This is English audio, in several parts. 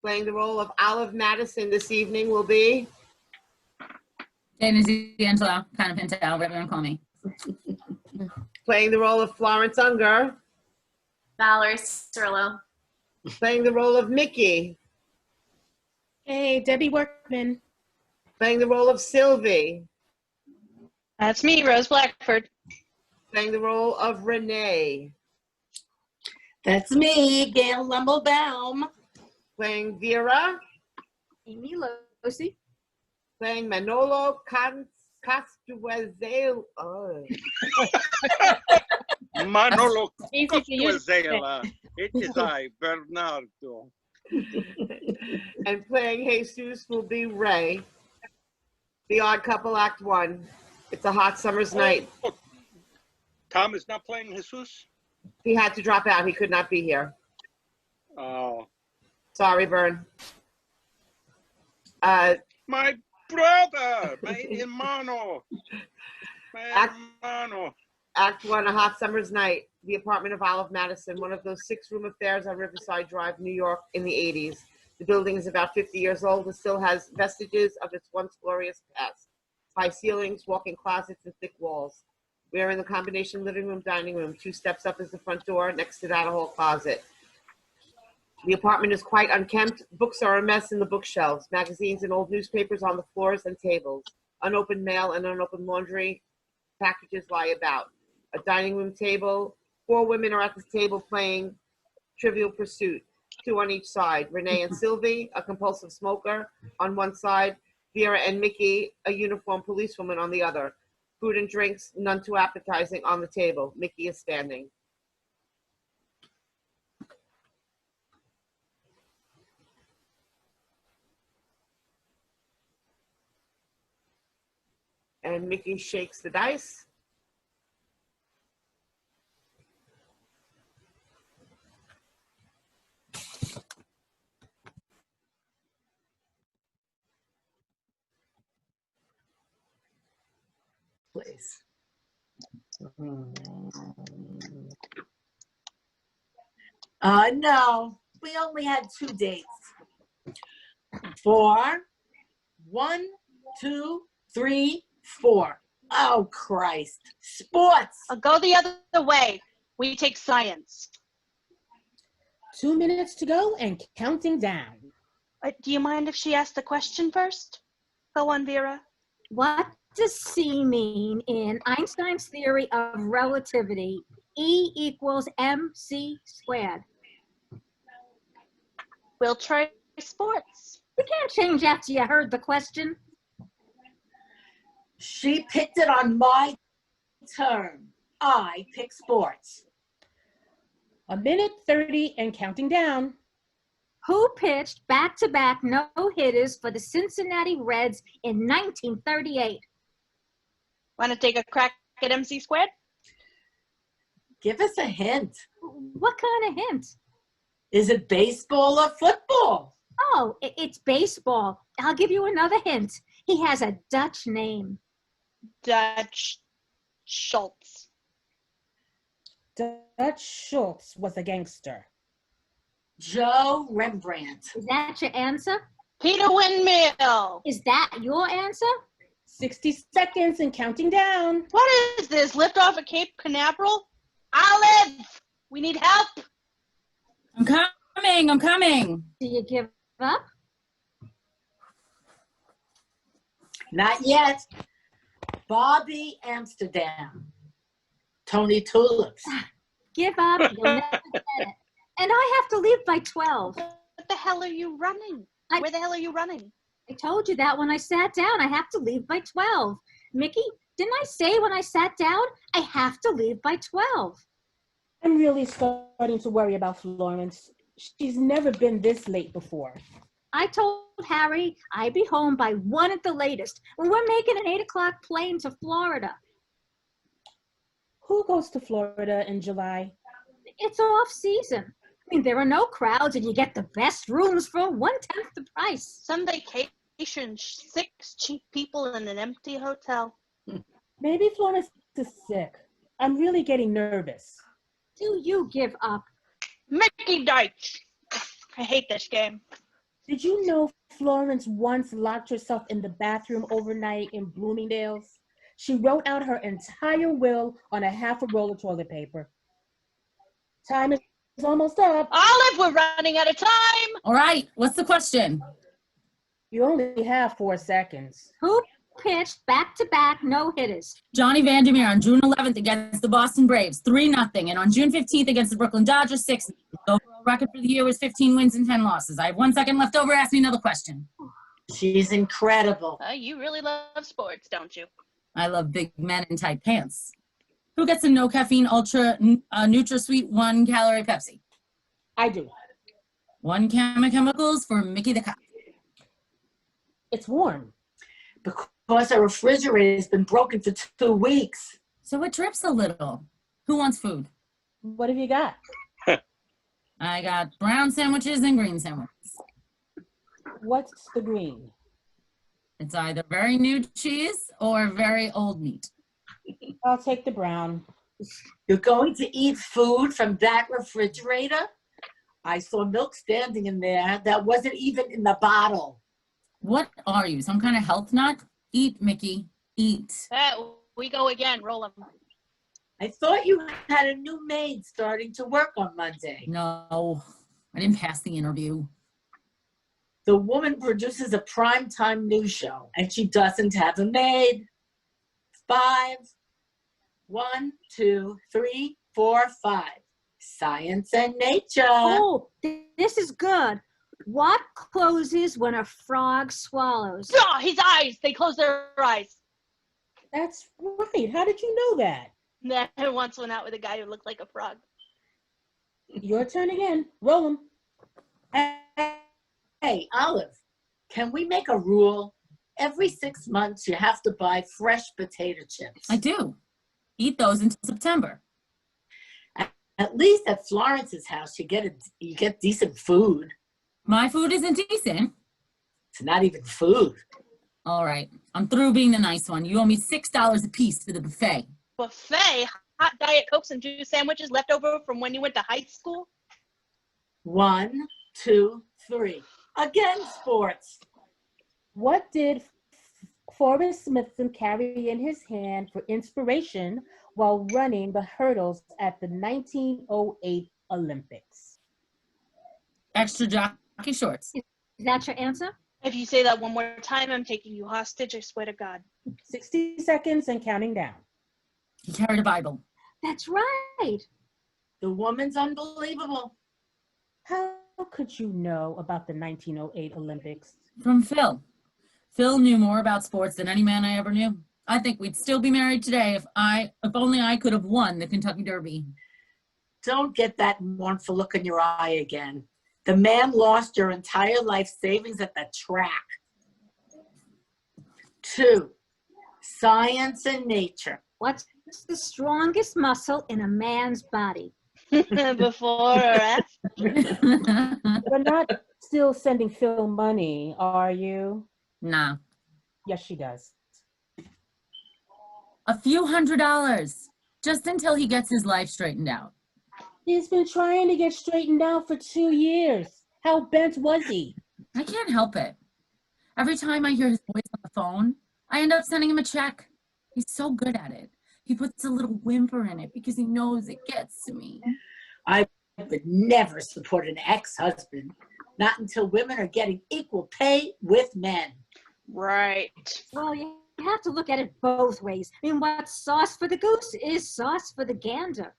Playing the role of Olive Madison this evening will be Damon D'Angelo, Connor Pinto, whatever you want to call me. playing the role of Florence Unger. Valerie Cirillo. Playing the role of Mickey. Hey, Debbie Workman. Playing the role of Sylvie. That's me, Rose Blackford. Playing the role of Renee. That's me, Gail Lumblebaum. Playing Vera. Amy Losi. Playing Manolo Castuezel. Oh. Manolo Easy for you to say. Costuezela. It is I, Bernardo. And playing Jesus will be Ray. The Odd Couple, Act 1. It's a hot summer's night. Oh, Tom is not playing Jesus? He had to drop out. He could not be here. Oh. Sorry, Vern. My brother, my hermano. My hermano. Act 1, A Hot Summer's Night. The apartment of Olive Madison, one of those 6-room affairs on Riverside Drive, New York in the 80s. The building is about 50 years old and still has vestiges of its once glorious past. High ceilings, walk-in closets, and thick walls. We are in the combination living room, dining room. 2 steps up is the front door. Next to that, a whole closet. The apartment is quite unkempt. Books are a mess in the bookshelves. Magazines and old newspapers on the floors and tables. Unopened mail and unopened laundry packages lie about. A dining room table. 4 women are at the table playing Trivial Pursuit. 2 on each side. Renee and Sylvie, a compulsive smoker, on one side. Vera and Mickey, a uniformed policewoman, on the other. Food and drinks, none too appetizing, on the table. Mickey is standing. And Mickey shakes the dice. Please. No, we only had 2 dates. 4, 1, 2, 3, 4. Oh, Christ. Sports. I'll go the other way. We take science. 2 minutes to go and counting down. Do you mind if she asks the question first? Go on, Vera. What does C mean in Einstein's theory of relativity? E equals mc squared. We'll try sports. You can't change after you heard the question. She picked it on my turn. I pick sports. 1 minute 30 and counting down. Who pitched back-to-back no-hitters for the Cincinnati Reds in 1938? Want to take a crack at MC squared? Give us a hint. What kind of hint? Is it baseball or football? Oh, it's baseball. I'll give you another hint. He has a Dutch name. Dutch Schultz. Dutch Schultz was a gangster. Joe Rembrandt. Is that your answer? Peter Windmill. Is that your answer? 60 seconds and counting down. What is this? Lift off at Cape Canaveral? Olive! We need help. I'm coming. Do you give up? Not yet. Bobby Amsterdam. Tony Tulips. Give up. You'll never get it. And I have to leave by 12. What the hell are you running? Where the hell are you running? I told you that when I sat down. I have to leave by 12. Mickey, didn't I say when I sat down, I have to leave by 12? I'm really starting to worry about Florence. She's never been this late before. I told Harry I'd be home by 1 at the latest. We're making an 8 o'clock plane to Florida. Who goes to Florida in July? It's off season. I mean, there are no crowds and you get the best rooms for 1/10 the price. Some vacation, 6 cheap people in an empty hotel. Maybe Florence is sick. I'm really getting nervous. Do you give up? Mickey Deitch. I hate this game. Did you know Florence once locked herself in the bathroom overnight in Bloomingdale's? She wrote out her entire will on a half a roll of toilet paper. Time is almost up. Olive, we're running out of time. All right, what's the question? You only have 4 seconds. Who pitched back-to-back no-hitters? Johnny Vandermeer on June 11th against the Boston Braves, 3-0. And on June 15th against the Brooklyn Dodgers, 6-0. The overall record for the year was 15 wins and 10 losses. I have 1 second left over. Ask me another question. She's incredible. You really love sports, don't you? I love big men in tight pants. Who gets a no caffeine ultra NutraSweet 1 calorie Pepsi? I do. 1 can of chemicals for Mickey the Cop. It's warm. Because our refrigerator has been broken for 2 weeks. So it drips a little. Who wants food? What have you got? I got brown sandwiches and green sandwiches. What's the green? It's either very new cheese or very old meat. I'll take the brown. You're going to eat food from that refrigerator? I saw milk standing in there that wasn't even in the bottle. What are you, some kind of health nut? Eat, Mickey, eat. We go again. Roll them. I thought you had a new maid starting to work on Monday. No, I didn't pass the interview. The woman produces a primetime news show, and she doesn't have a maid. 5. 1, 2, 3, 4, 5. Science and nature. Oh, this is good. What closes when a frog swallows? Oh, his eyes. They close their eyes. That's right. How did you know that? Then I once went out with a guy who looked like a frog. Your turn again. Roll them. Hey, Olive, can we make a rule? Every 6 months, you have to buy fresh potato chips. I do. Eat those until September. At least at Florence's house, you get decent food. My food isn't decent. It's not even food. All right, I'm through being the nice one. You owe me $6 a piece for the buffet. Buffet, hot Diet Cokes and 2 sandwiches left over from when you went to high school. 1, 2, 3. Again, sports. What did Forrest Smithson carry in his hand for inspiration while running the hurdles at the 1908 Olympics? Extra jockey shorts. Is that your answer? If you say that one more time, I'm taking you hostage, I swear to God. 60 seconds and counting down. He carried a Bible. That's right. The woman's unbelievable. How could you know about the 1908 Olympics? From Phil. Phil knew more about sports than any man I ever knew. I think we'd still be married today if only I could have won the Kentucky Derby. Don't get that mournful look in your eye again. The man lost your entire life savings at the track. 2, science and nature. What's the strongest muscle in a man's body? Before or after? You're not still sending Phil money, are you? Nah, Yes, she does. a few $100, just until he gets his life straightened out. He's been trying to get straightened out for 2 years. How bent was he? I can't help it. Every time I hear his voice on the phone, I end up sending him a check. He's so good at it. He puts a little whimper in it because he knows it gets to me. I would never support an ex-husband, not until women are getting equal pay with men. Right. Well, you have to look at it both ways. I mean, what's sauce for the goose is sauce for the gander.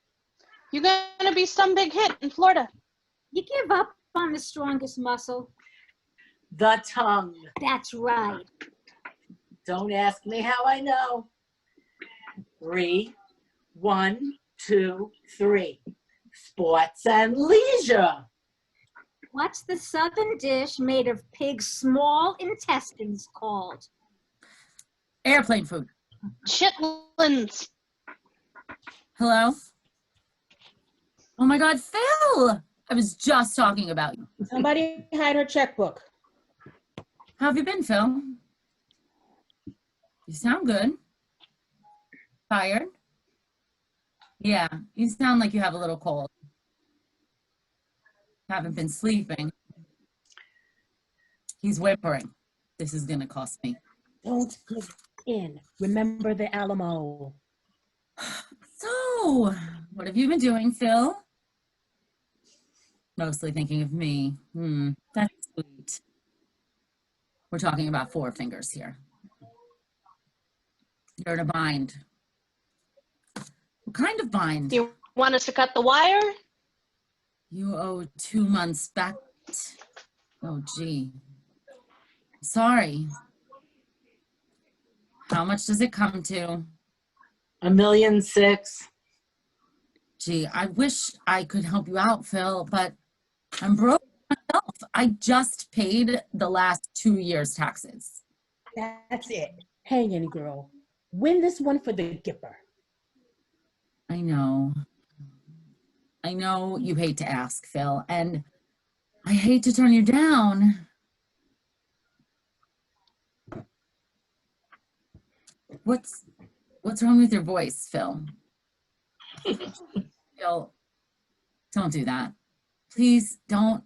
You're gonna be some big hit in Florida. You give up on the strongest muscle. The tongue. That's right. Don't ask me how I know. 3, 1, 2, 3. Sports and leisure. What's the southern dish made of pig's small intestines called? Airplane food. Chitlins. Hello? Oh my God, Phil! I was just talking about you. Somebody hide her checkbook. How have you been, Phil? You sound good. Tired? Yeah, you sound like you have a little cold. Haven't been sleeping. He's whimpering. This is gonna cost me. Don't give in. Remember the Alamo. So, what have you been doing, Phil? Mostly thinking of me. That's sweet. We're talking about four fingers here. You're in a bind. What kind of bind? You want us to cut the wire? You owe 2 months back. Oh, gee. Sorry. How much does it come to? $1.6 million. Gee, I wish I could help you out, Phil, but I'm broke myself. I just paid the last 2 years' taxes. That's it. Hang in, girl. Win this one for the Gipper. I know. I know you hate to ask, Phil, and I hate to turn you down. What's wrong with your voice, Phil? Phil, don't do that. Please don't.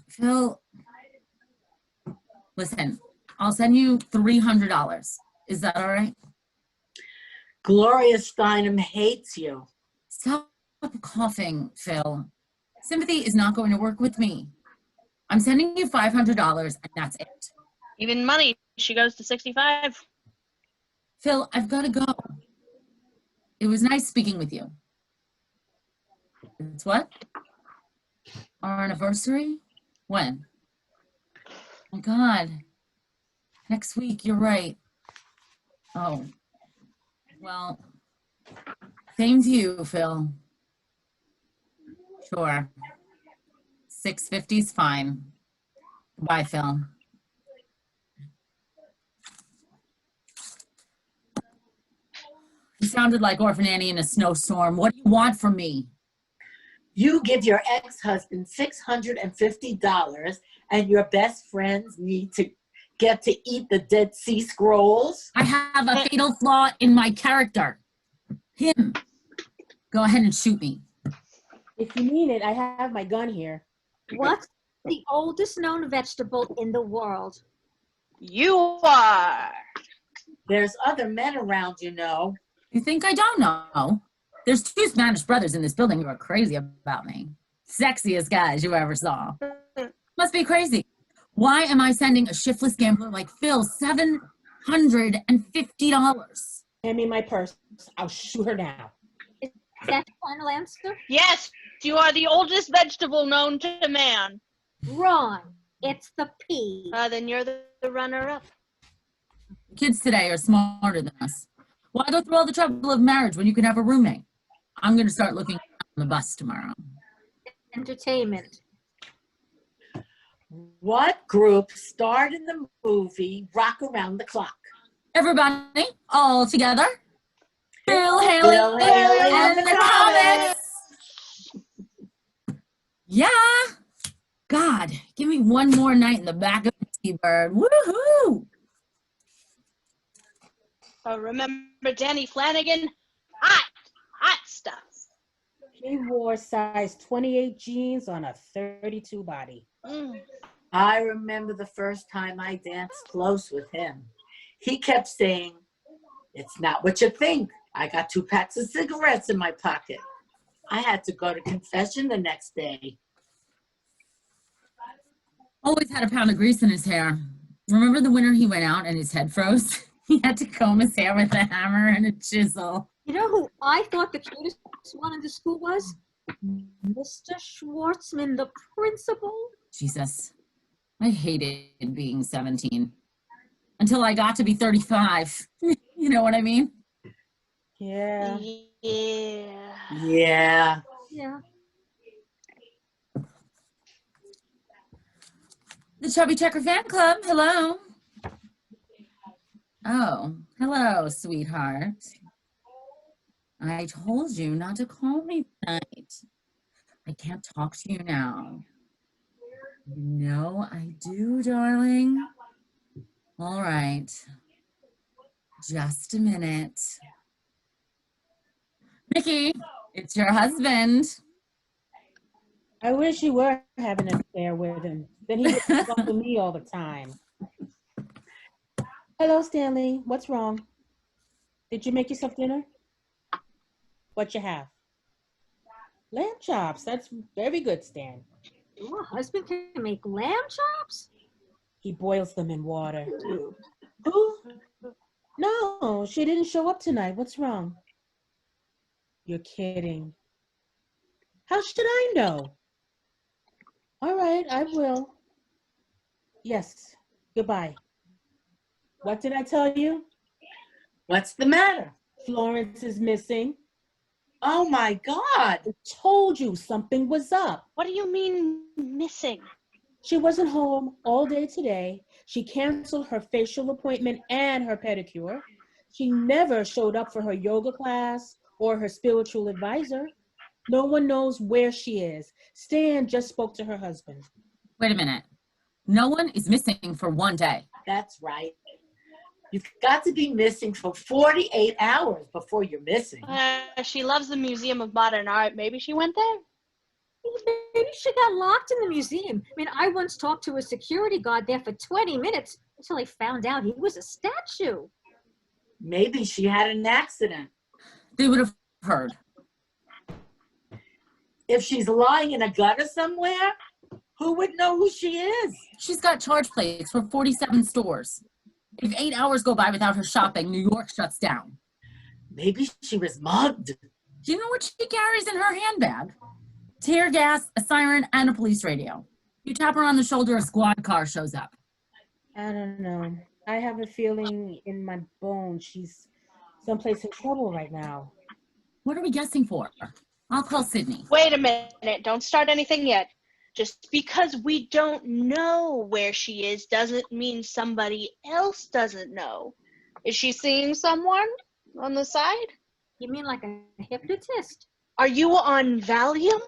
Phil, listen, I'll send you $300. Is that all right? Gloria Steinem hates you. Stop coughing, Phil. Sympathy is not going to work with me. I'm sending you $500 and that's it. Even money, she goes to 65. Phil, I've got to go. It was nice speaking with you. It's what? Our anniversary? When? Oh my God. Next week, you're right. Oh. Well, same to you, Phil. Sure. 650's fine. Bye, Phil. You sounded like Orphan Annie in a snowstorm. What do you want from me? You give your ex-husband $650 and your best friends need to get to eat the Dead Sea Scrolls? I have a fatal flaw in my character. Him. Go ahead and shoot me. If you mean it, I have my gun here. What's the oldest known vegetable in the world? You are. There's other men around, you know. You think I don't know? There's 2 Spanish brothers in this building who are crazy about me. Sexiest guys you ever saw. Must be crazy. Why am I sending a shiftless gambler like Phil $750? Hand me my purse. I'll shoot her now. Is that the final answer? Yes, you are the oldest vegetable known to man. Wrong. It's the pea. Then you're the runner-up. Kids today are smarter than us. Why go through all the trouble of marriage when you can have a roommate? I'm going to start looking on the bus tomorrow. Entertainment. What group starred in the movie Rock Around the Clock? Everybody, all together. Bill Haley Bill Haley and the Comets. Yeah. God, give me one more night in the back of the T-Bird. Woohoo! Remember Danny Flanagan? Hot stuff. He wore size 28 jeans on a 32 body. I remember the first time I danced close with him. He kept saying, "It's not what you think. I got 2 packs of cigarettes in my pocket." I had to go to confession the next day. Always had a pound of grease in his hair. Remember the winter he went out and his head froze? He had to comb his hair with a hammer and a chisel. You know who I thought the cutest one in the school was? Mr. Schwartzman, the principal. Jesus, I hated being 17 until I got to be 35. You know what I mean? Yeah. Yeah. Yeah. Yeah. The Chubby Checker Fan Club, hello. Oh, hello, sweetheart. I told you not to call me tonight. I can't talk to you now. No, I do, darling. All right. Just a minute. Mickey, it's your husband. I wish you were having an affair with him. Then he would talk to me all the time. Hello, Stanley. What's wrong? Did you make yourself dinner? What you have? Lamb chops. That's very good, Stan. Your husband can make lamb chops? He boils them in water. Who? No, she didn't show up tonight. What's wrong? You're kidding. How should I know? All right, I will. Yes, goodbye. What did I tell you? What's the matter? Florence is missing. Oh my God. I told you something was up. What do you mean missing? She wasn't home all day today. She canceled her facial appointment and her pedicure. She never showed up for her yoga class or her spiritual advisor. No one knows where she is. Stan just spoke to her husband. Wait a minute. No one is missing for one day. That's right. You've got to be missing for 48 hours before you're missing. She loves the Museum of Modern Art. Maybe she went there? Maybe she got locked in the museum. I mean, I once talked to a security guard there for 20 minutes until I found out he was a statue. Maybe she had an accident. They would have heard. If she's lying in a gutter somewhere, who would know who she is? She's got charge plates for 47 stores. If 8 hours go by without her shopping, New York shuts down. Maybe she was mugged. Do you know what she carries in her handbag? Tear gas, a siren, and a police radio. You tap her on the shoulder, a squad car shows up. I don't know. I have a feeling in my bones she's someplace in trouble right now. What are we guessing for? I'll call Sydney. Wait a minute. Don't start anything yet. Just because we don't know where she is doesn't mean somebody else doesn't know. Is she seeing someone on the side? You mean like a hypnotist? Are you on Valium?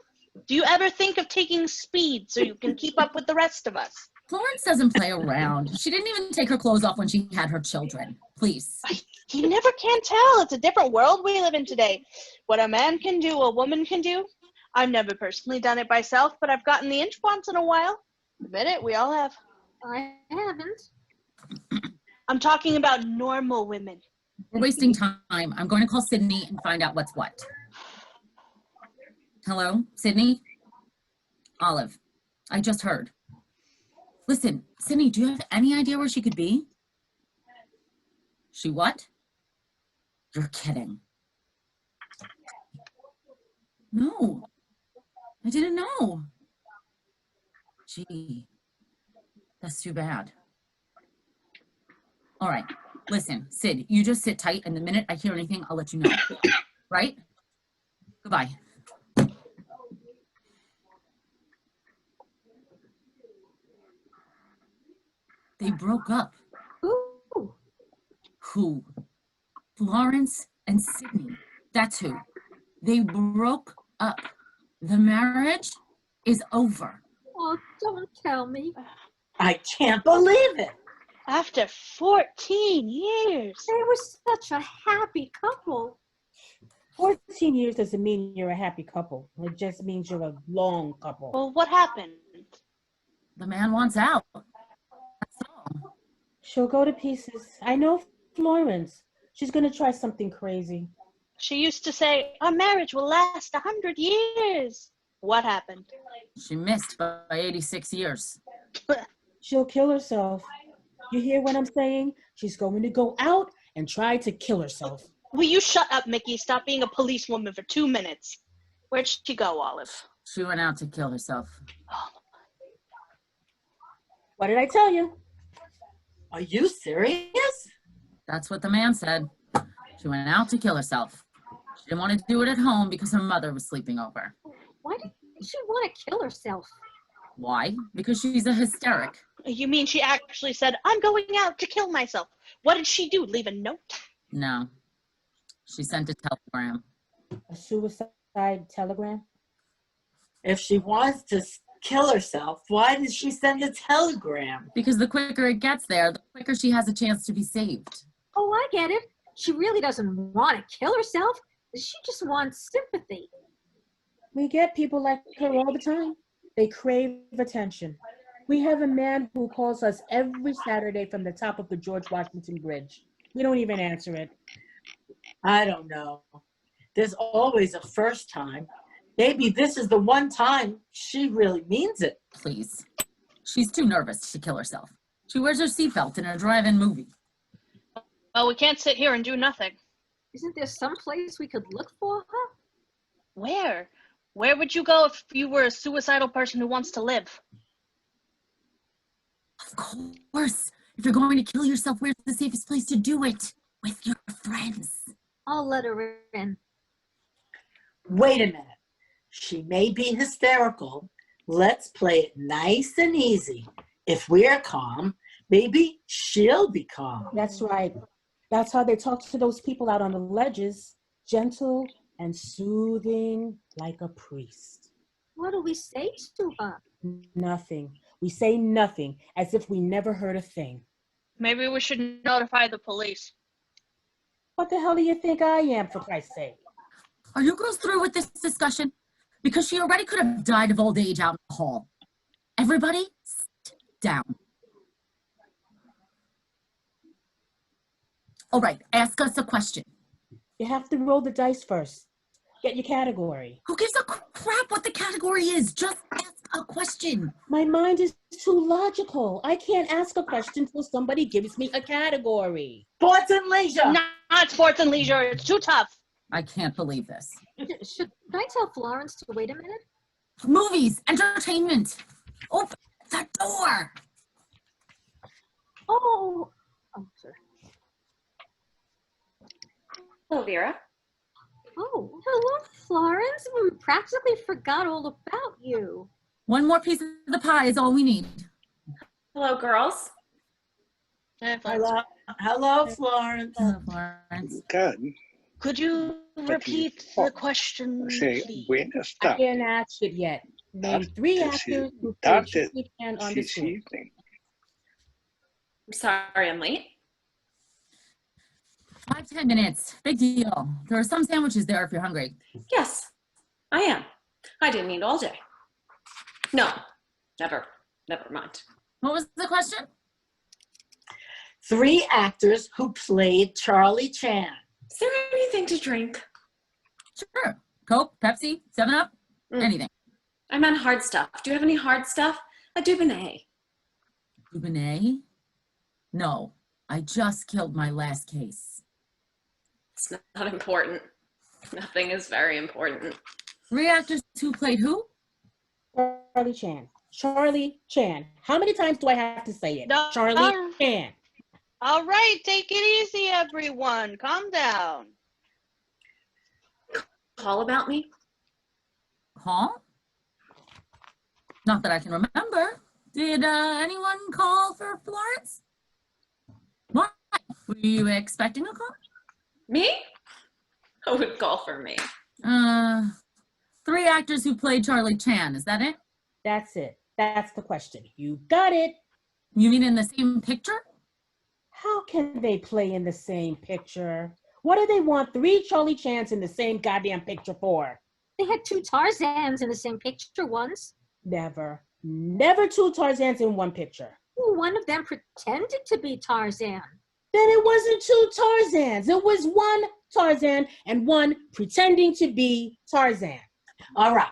Do you ever think of taking speed so you can keep up with the rest of us? Florence doesn't play around. She didn't even take her clothes off when she had her children. Please. You never can tell. It's a different world we live in today. What a man can do, a woman can do. I've never personally done it myself, but I've gotten the inch once in a while. Admit it, we all have. I haven't. I'm talking about normal women. We're wasting time. I'm going to call Sydney and find out what's what. Hello, Sydney? Olive, I just heard. Listen, Sydney, do you have any idea where she could be? She what? You're kidding. No, I didn't know. Gee, that's too bad. All right, listen, Sid, you just sit tight, and the minute I hear anything, I'll let you know. Right? Goodbye. They broke up. Ooh. Who? Florence and Sydney. That's who. They broke up. The marriage is over. Oh, don't tell me. I can't believe it. After 14 years. They were such a happy couple. 14 years doesn't mean you're a happy couple. It just means you're a long couple. Well, what happened? The man wants out. That's all. She'll go to pieces. I know Florence. She's going to try something crazy. She used to say, our marriage will last 100 years. What happened? She missed by 86 years. She'll kill herself. You hear what I'm saying? She's going to go out and try to kill herself. Will you shut up, Mickey? Stop being a policewoman for 2 minutes. Where'd she go, Olive? She went out to kill herself. What did I tell you? Are you serious? That's what the man said. She went out to kill herself. She didn't want to do it at home because her mother was sleeping over. Why did she want to kill herself? Why? Because she's a hysteric. You mean she actually said, I'm going out to kill myself? What did she do? Leave a note? No. She sent a telegram. A suicide telegram? If she wants to kill herself, why did she send a telegram? Because the quicker it gets there, the quicker she has a chance to be saved. Oh, I get it. She really doesn't want to kill herself. She just wants sympathy. We get people like her all the time. They crave attention. We have a man who calls us every Saturday from the top of the George Washington Bridge. We don't even answer it. I don't know. There's always a first time. Maybe this is the one time she really means it. Please. She's too nervous to kill herself. She wears her seatbelt in a drive-in movie. Well, we can't sit here and do nothing. Isn't there some place we could look for her? Where? Where would you go if you were a suicidal person who wants to live? Of course. If you're going to kill yourself, where's the safest place to do it? With your friends. I'll let her in. Wait a minute. She may be hysterical. Let's play it nice and easy. If we're calm, maybe she'll be calm. That's right. That's how they talk to those people out on the ledges. Gentle and soothing like a priest. What do we say to her? Nothing. We say nothing, as if we never heard a thing. Maybe we should notify the police. What the hell do you think I am, for Christ's sake? Are you girls through with this discussion? Because she already could have died of old age out in the hall. Everybody, sit down. All right, ask us a question. You have to roll the dice first. Get your category. Who gives a crap what the category is? Just ask a question. My mind is too logical. I can't ask a question till somebody gives me a category. Sports and leisure. Not sports and leisure. It's too tough. I can't believe this. Should I tell Florence to wait a minute? Movies, entertainment. Open the door. Oh, sorry. Hello, Vera. Oh, hello, Florence. We practically forgot all about you. One more piece of the pie is all we need. Hello, girls. Hello, hello, Florence. Hello, Florence. Good. Could you repeat the question, Say, please? when I está can't ask it yet. Name That's 3 it. actors who played That's it. Jackie Chan on the this screen. evening? I'm sorry I'm late. 5-10 minutes. Big deal. There are some sandwiches there if you're hungry. Yes, I am. I didn't eat all day. No, never mind. What was the question? 3 actors who played Charlie Chan. Is there anything to drink? Sure. Coke, Pepsi, 7-Up, anything. I meant hard stuff. Do you have any hard stuff? A Dubonnet. Dubonnet? No, I just killed my last case. It's not important. Nothing is very important. 3 actors who played who? Charlie Chan. Charlie Chan. How many times do I have to say it? No, Charlie Chan. All right, take it easy, everyone. Calm down. Call about me? Call? Not that I can remember. Did anyone call for Florence? What? Were you expecting a call? Me? Who would call for me? 3 actors who played Charlie Chan, is that it? That's it. That's the question. You got it. You mean in the same picture? How can they play in the same picture? What do they want 3 Charlie Chans in the same goddamn picture for? They had 2 Tarzans in the same picture once. Never. Never 2 Tarzans in one picture. One of them pretended to be Tarzan. Then it wasn't 2 Tarzans. It was 1 Tarzan and 1 pretending to be Tarzan. All right,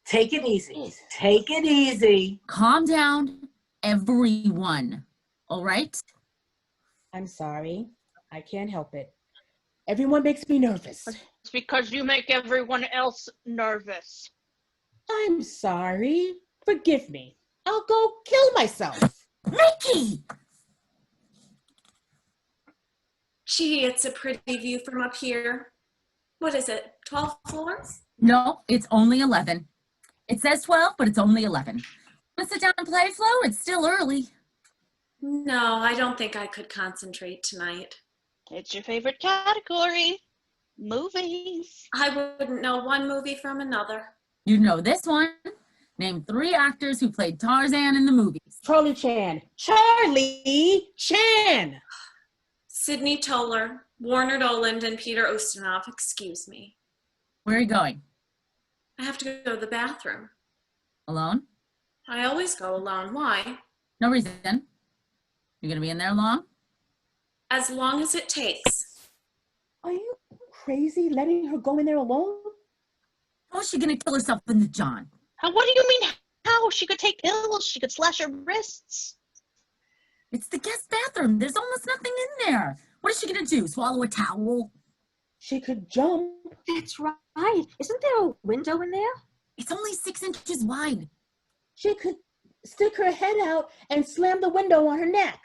take it easy. Take it easy. Calm down, everyone. All right? I'm sorry. I can't help it. Everyone makes me nervous. It's because you make everyone else nervous. I'm sorry. Forgive me. I'll go kill myself. Mickey! Gee, it's a pretty view from up here. What is it, 12 floors? No, it's only 11. It says 12, but it's only 11. Want to sit down and play, Flo? It's still early. No, I don't think I could concentrate tonight. It's your favorite category. Movies. I wouldn't know one movie from another. You know this one. Name 3 actors who played Tarzan in the movies. Charlie Chan. Charlie Chan! Sidney Toler, Warner Doland, and Peter Ustinov. Excuse me. Where are you going? I have to go to the bathroom. Alone? I always go alone. Why? No reason. You're gonna be in there long? As long as it takes. Are you crazy letting her go in there alone? How is she gonna kill herself in the John? What do you mean, how? She could take pills. She could slash her wrists. It's the guest bathroom. There's almost nothing in there. What is she gonna do? Swallow a towel? She could jump. That's right. Isn't there a window in there? It's only 6 inches wide. She could stick her head out and slam the window on her neck.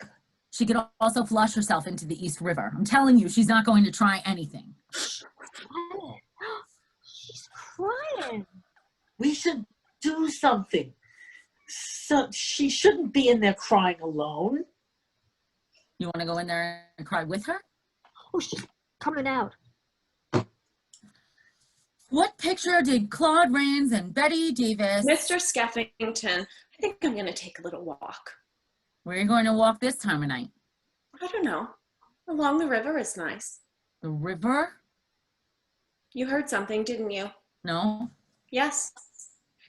She could also flush herself into the East River. I'm telling you, she's not going to try anything. Quiet. She's crying. We should do something. So she shouldn't be in there crying alone. You want to go in there and cry with her? Oh, she's coming out. What picture did Claude Rains and Betty Davis? Mr. Skeffington, I think I'm going to take a little walk. Where are you going to walk this time of night? I don't know. Along the river is nice. The river? You heard something, didn't you? No. Yes.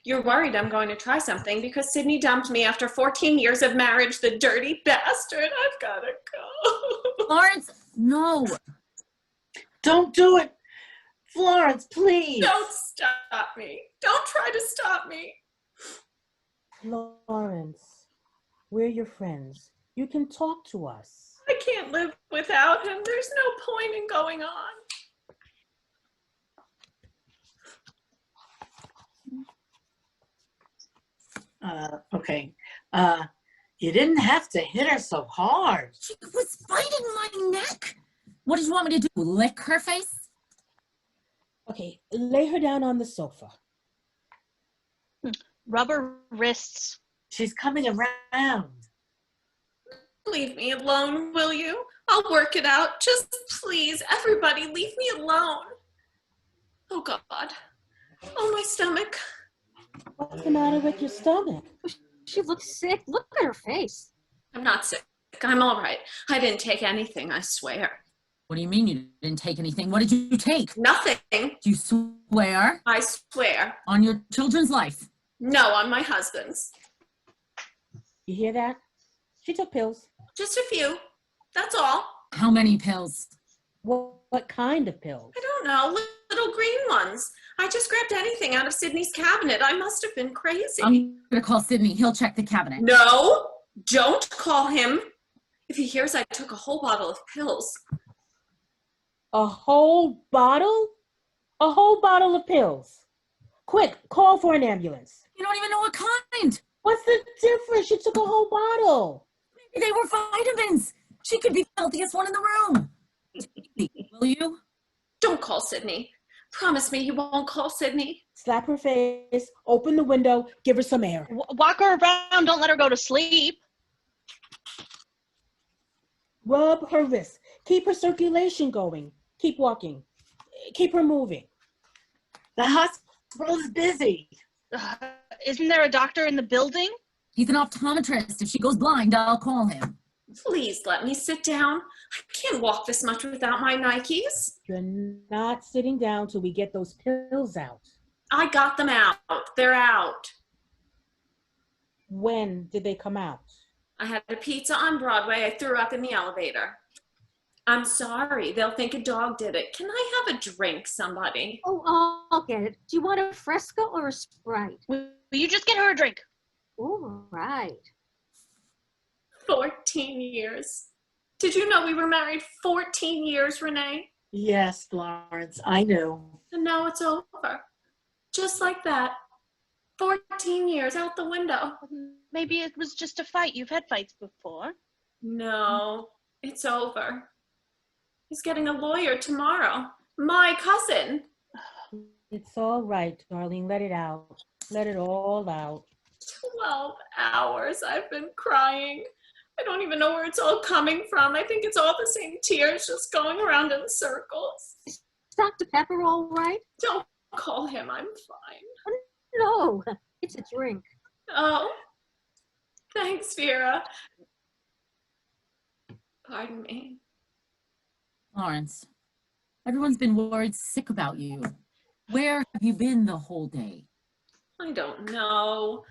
You're worried I'm going to try something because Sydney dumped me after 14 years of marriage, the dirty bastard. I've got to go. Lawrence, no. Don't do it. Florence, please. Don't stop me. Don't try to stop me. Lawrence, we're your friends. You can talk to us. I can't live without him. There's no point in going on. Okay. You didn't have to hit her so hard. She was biting my neck. What did you want me to do? Lick her face? Okay, lay her down on the sofa. Rubber wrists. She's coming around. Leave me alone, will you? I'll work it out. Just please, everybody, leave me alone. Oh, God. Oh, my stomach. What's the matter with your stomach? She looks sick. Look at her face. I'm not sick. I'm all right. I didn't take anything, I swear. What do you mean you didn't take anything? What did you take? Nothing. Do you swear I swear. on your children's life? No, on my husband's. You hear that? She took pills. Just a few. That's all. How many pills? What kind of pills? I don't know. Little green ones. I just grabbed anything out of Sydney's cabinet. I must have been crazy. I'm gonna call Sydney. He'll check the cabinet. No, don't call him. If he hears I took a whole bottle of pills. A whole bottle? A whole bottle of pills. Quick, call for an ambulance. You don't even know what kind. What's the difference? She took a whole bottle. Maybe they were vitamins. She could be the healthiest one in the room. Will you? Don't call Sydney. Promise me you won't call Sydney. Slap her face, open the window, give her some air. Walk her around. Don't let her go to sleep. Rub her wrist. Keep her circulation going. Keep walking. Keep her moving. The hospital is busy. Isn't there a doctor in the building? He's an optometrist. If she goes blind, I'll call him. Please let me sit down. I can't walk this much without my Nikes. You're not sitting down till we get those pills out. I got them out. They're out. When did they come out? I had a pizza on Broadway. I threw up in the elevator. I'm sorry. They'll think a dog did it. Can I have a drink, somebody? Oh, I'll get it. Do you want a Fresca or a Sprite? Will you just get her a drink? All right. 14 years. Did you know we were married 14 years, Renee? Yes, Florence, I knew. And now it's over. Just like that. 14 years out the window. Maybe it was just a fight. You've had fights before. No, it's over. He's getting a lawyer tomorrow. My cousin. It's all right, darling. Let it out. Let it all out. 12 hours I've been crying. I don't even know where it's all coming from. I think it's all the same tears just going around in circles. Is Dr. Pepper all right? Don't call him. I'm fine. No, it's a drink. Oh, thanks, Vera. Pardon me. Lawrence, everyone's been worried sick about you. Where have you been the whole day? I don't know.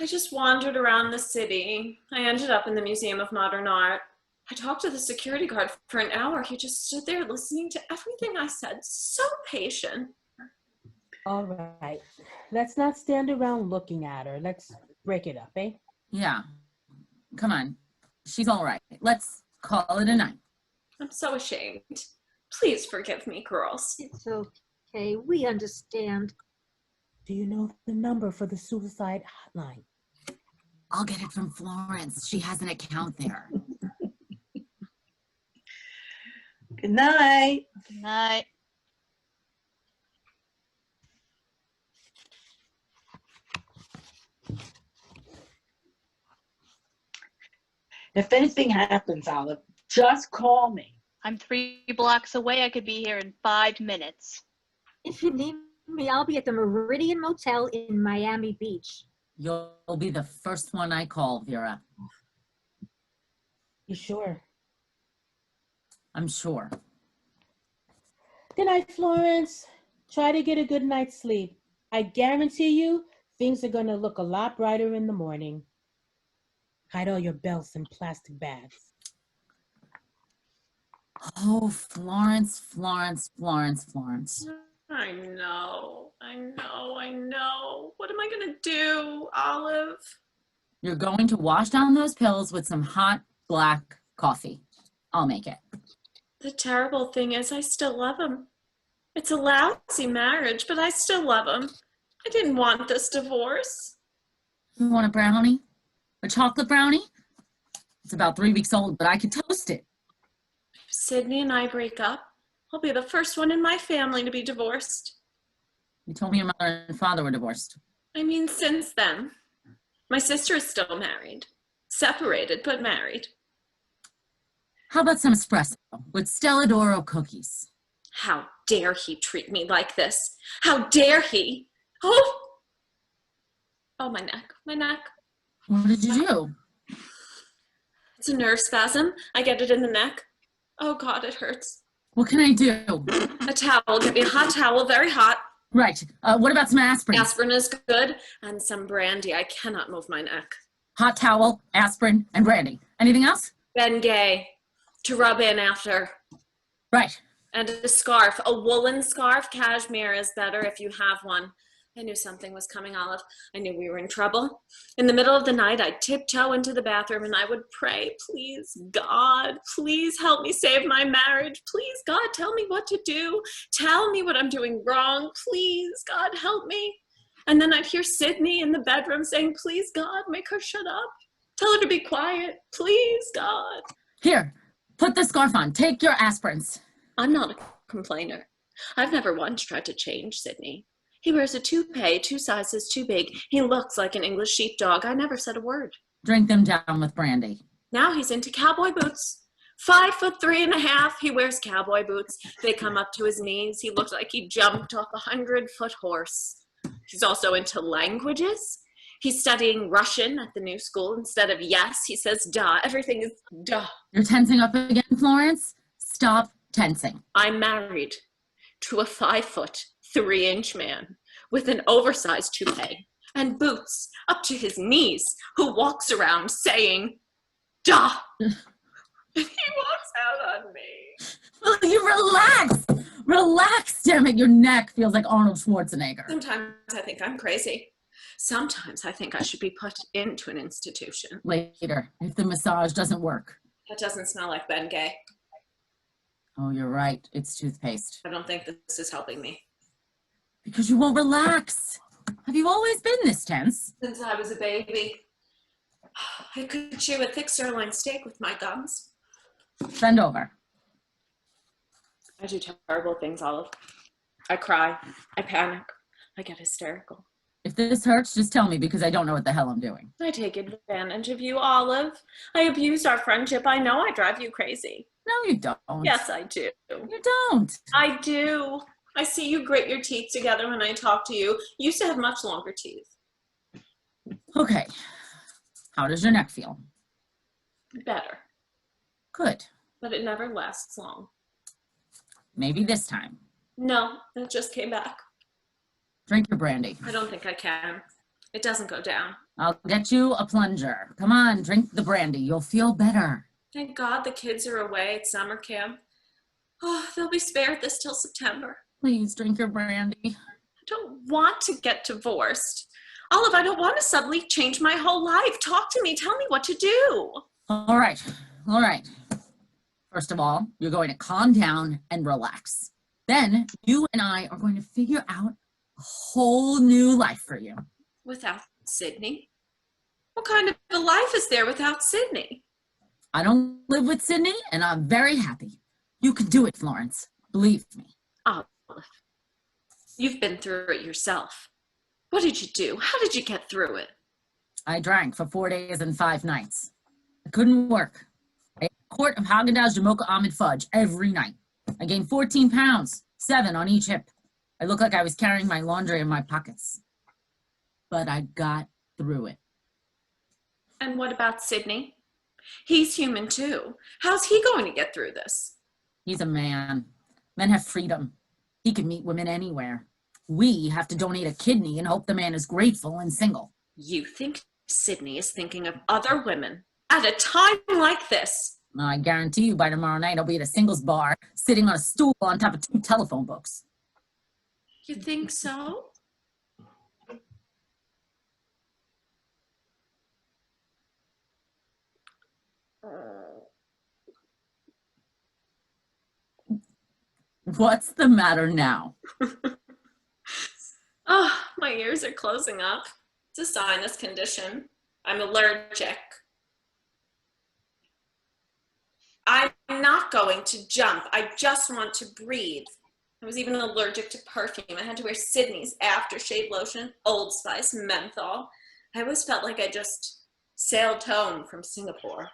I just wandered around the city. I ended up in the Museum of Modern Art. I talked to the security guard for an hour. He just stood there listening to everything I said, so patient. All right. Let's not stand around looking at her. Let's break it up, eh? Yeah. Come on. She's all right. Let's call it a night. I'm so ashamed. Please forgive me, girls. It's okay. We understand. Do you know the number for the suicide hotline? I'll get it from Florence. She has an account there. Good night. Good night. If anything happens, Olive, just call me. I'm 3 blocks away. I could be here in 5 minutes. If you need me, I'll be at the Meridian Motel in Miami Beach. You'll be the first one I call, Vera. You sure? I'm sure. Good night, Florence. Try to get a good night's sleep. I guarantee you, things are gonna look a lot brighter in the morning. Hide all your belts in plastic bags. Oh, Florence, Florence, Florence, Florence. I know. What am I gonna do, Olive? You're going to wash down those pills with some hot black coffee. I'll make it. The terrible thing is I still love him. It's a lousy marriage, but I still love him. I didn't want this divorce. You want a brownie? A chocolate brownie? It's about 3 weeks old, but I could toast it. If Sydney and I break up, I'll be the first one in my family to be divorced. You told me your mother and father were divorced. I mean, since then. My sister is still married. Separated, but married. How about some espresso with Stella D'Oro cookies? How dare he treat me like this? How dare he? Oh, my neck, my neck. What did you do? It's a nerve spasm. I get it in the neck. Oh God, it hurts. What can I do? A towel, get me a hot towel, very hot. Right. What about some aspirin? Aspirin is good, and some brandy. I cannot move my neck. Hot towel, aspirin, and brandy. Anything else? Bengay to rub in after. Right. And a scarf, a woolen scarf. Cashmere is better if you have one. I knew something was coming, Olive. I knew we were in trouble. In the middle of the night, I'd tiptoe into the bathroom and I would pray, please, God, please help me save my marriage. Please, God, tell me what to do. Tell me what I'm doing wrong. Please, God, help me. And then I'd hear Sydney in the bedroom saying, please, God, make her shut up. Tell her to be quiet. Please, God. Here, put the scarf on. Take your aspirins. I'm not a complainer. I've never once tried to change Sydney. He wears a toupee 2 sizes too big. He looks like an English sheepdog. I never said a word. Drink them down with brandy. Now he's into cowboy boots. 5'3.5". He wears cowboy boots. They come up to his knees. He looks like he jumped off a 100-foot horse. He's also into languages. He's studying Russian at the new school. Instead of yes, he says da. Everything is da. You're tensing up again, Florence? Stop tensing. I'm married to a 5'3" man with an oversized toupee and boots up to his knees who walks around saying, "Duh." And he walks out on me. Will you relax? Relax, damn it. Your neck feels like Arnold Schwarzenegger. Sometimes I think I'm crazy. Sometimes I think I should be put into an institution. Later, if the massage doesn't work. That doesn't smell like Bengay. Oh, you're right. It's toothpaste. I don't think this is helping me. Because you won't relax. Have you always been this tense? Since I was a baby, I could chew a thick sirloin steak with my gums. Bend over. I do terrible things, Olive. I cry. I panic. I get hysterical. If this hurts, just tell me because I don't know what the hell I'm doing. I take advantage of you, Olive. I abused our friendship. I know I drive you crazy. No, you don't. Yes, I do. You don't. I do. I see you grit your teeth together when I talk to you. You used to have much longer teeth. Okay. How does your neck feel? Better. Good. But it never lasts long. Maybe this time. No, it just came back. Drink your brandy. I don't think I can. It doesn't go down. I'll get you a plunger. Come on, drink the brandy. You'll feel better. Thank God the kids are away at summer camp. Oh, they'll be spared this till September. Please drink your brandy. I don't want to get divorced. Olive, I don't want to suddenly change my whole life. Talk to me. Tell me what to do. All right. All right. First of all, you're going to calm down and relax. Then you and I are going to figure out a whole new life for you. Without Sydney? What kind of a life is there without Sydney? I don't live with Sydney, and I'm very happy. You can do it, Florence. Believe me. Olive, you've been through it yourself. What did you do? How did you get through it? I drank for 4 days and 5 nights. It couldn't work. I ate a quart of Haagen-Dazs Jamocha almond fudge every night. I gained 14 pounds, 7 on each hip. I looked like I was carrying my laundry in my pockets. But I got through it. And what about Sydney? He's human too. How's he going to get through this? He's a man. Men have freedom. He can meet women anywhere. We have to donate a kidney and hope the man is grateful and single. You think Sydney is thinking of other women at a time like this? I guarantee you by tomorrow night I'll be at a singles bar, sitting on a stool on top of 2 telephone books. You think so? What's the matter now? Oh, my ears are closing up. It's a sinus condition. I'm allergic. I'm not going to jump. I just want to breathe. I was even allergic to perfume. I had to wear Sydney's aftershave lotion, Old Spice, menthol. I always felt like I just sailed home from Singapore.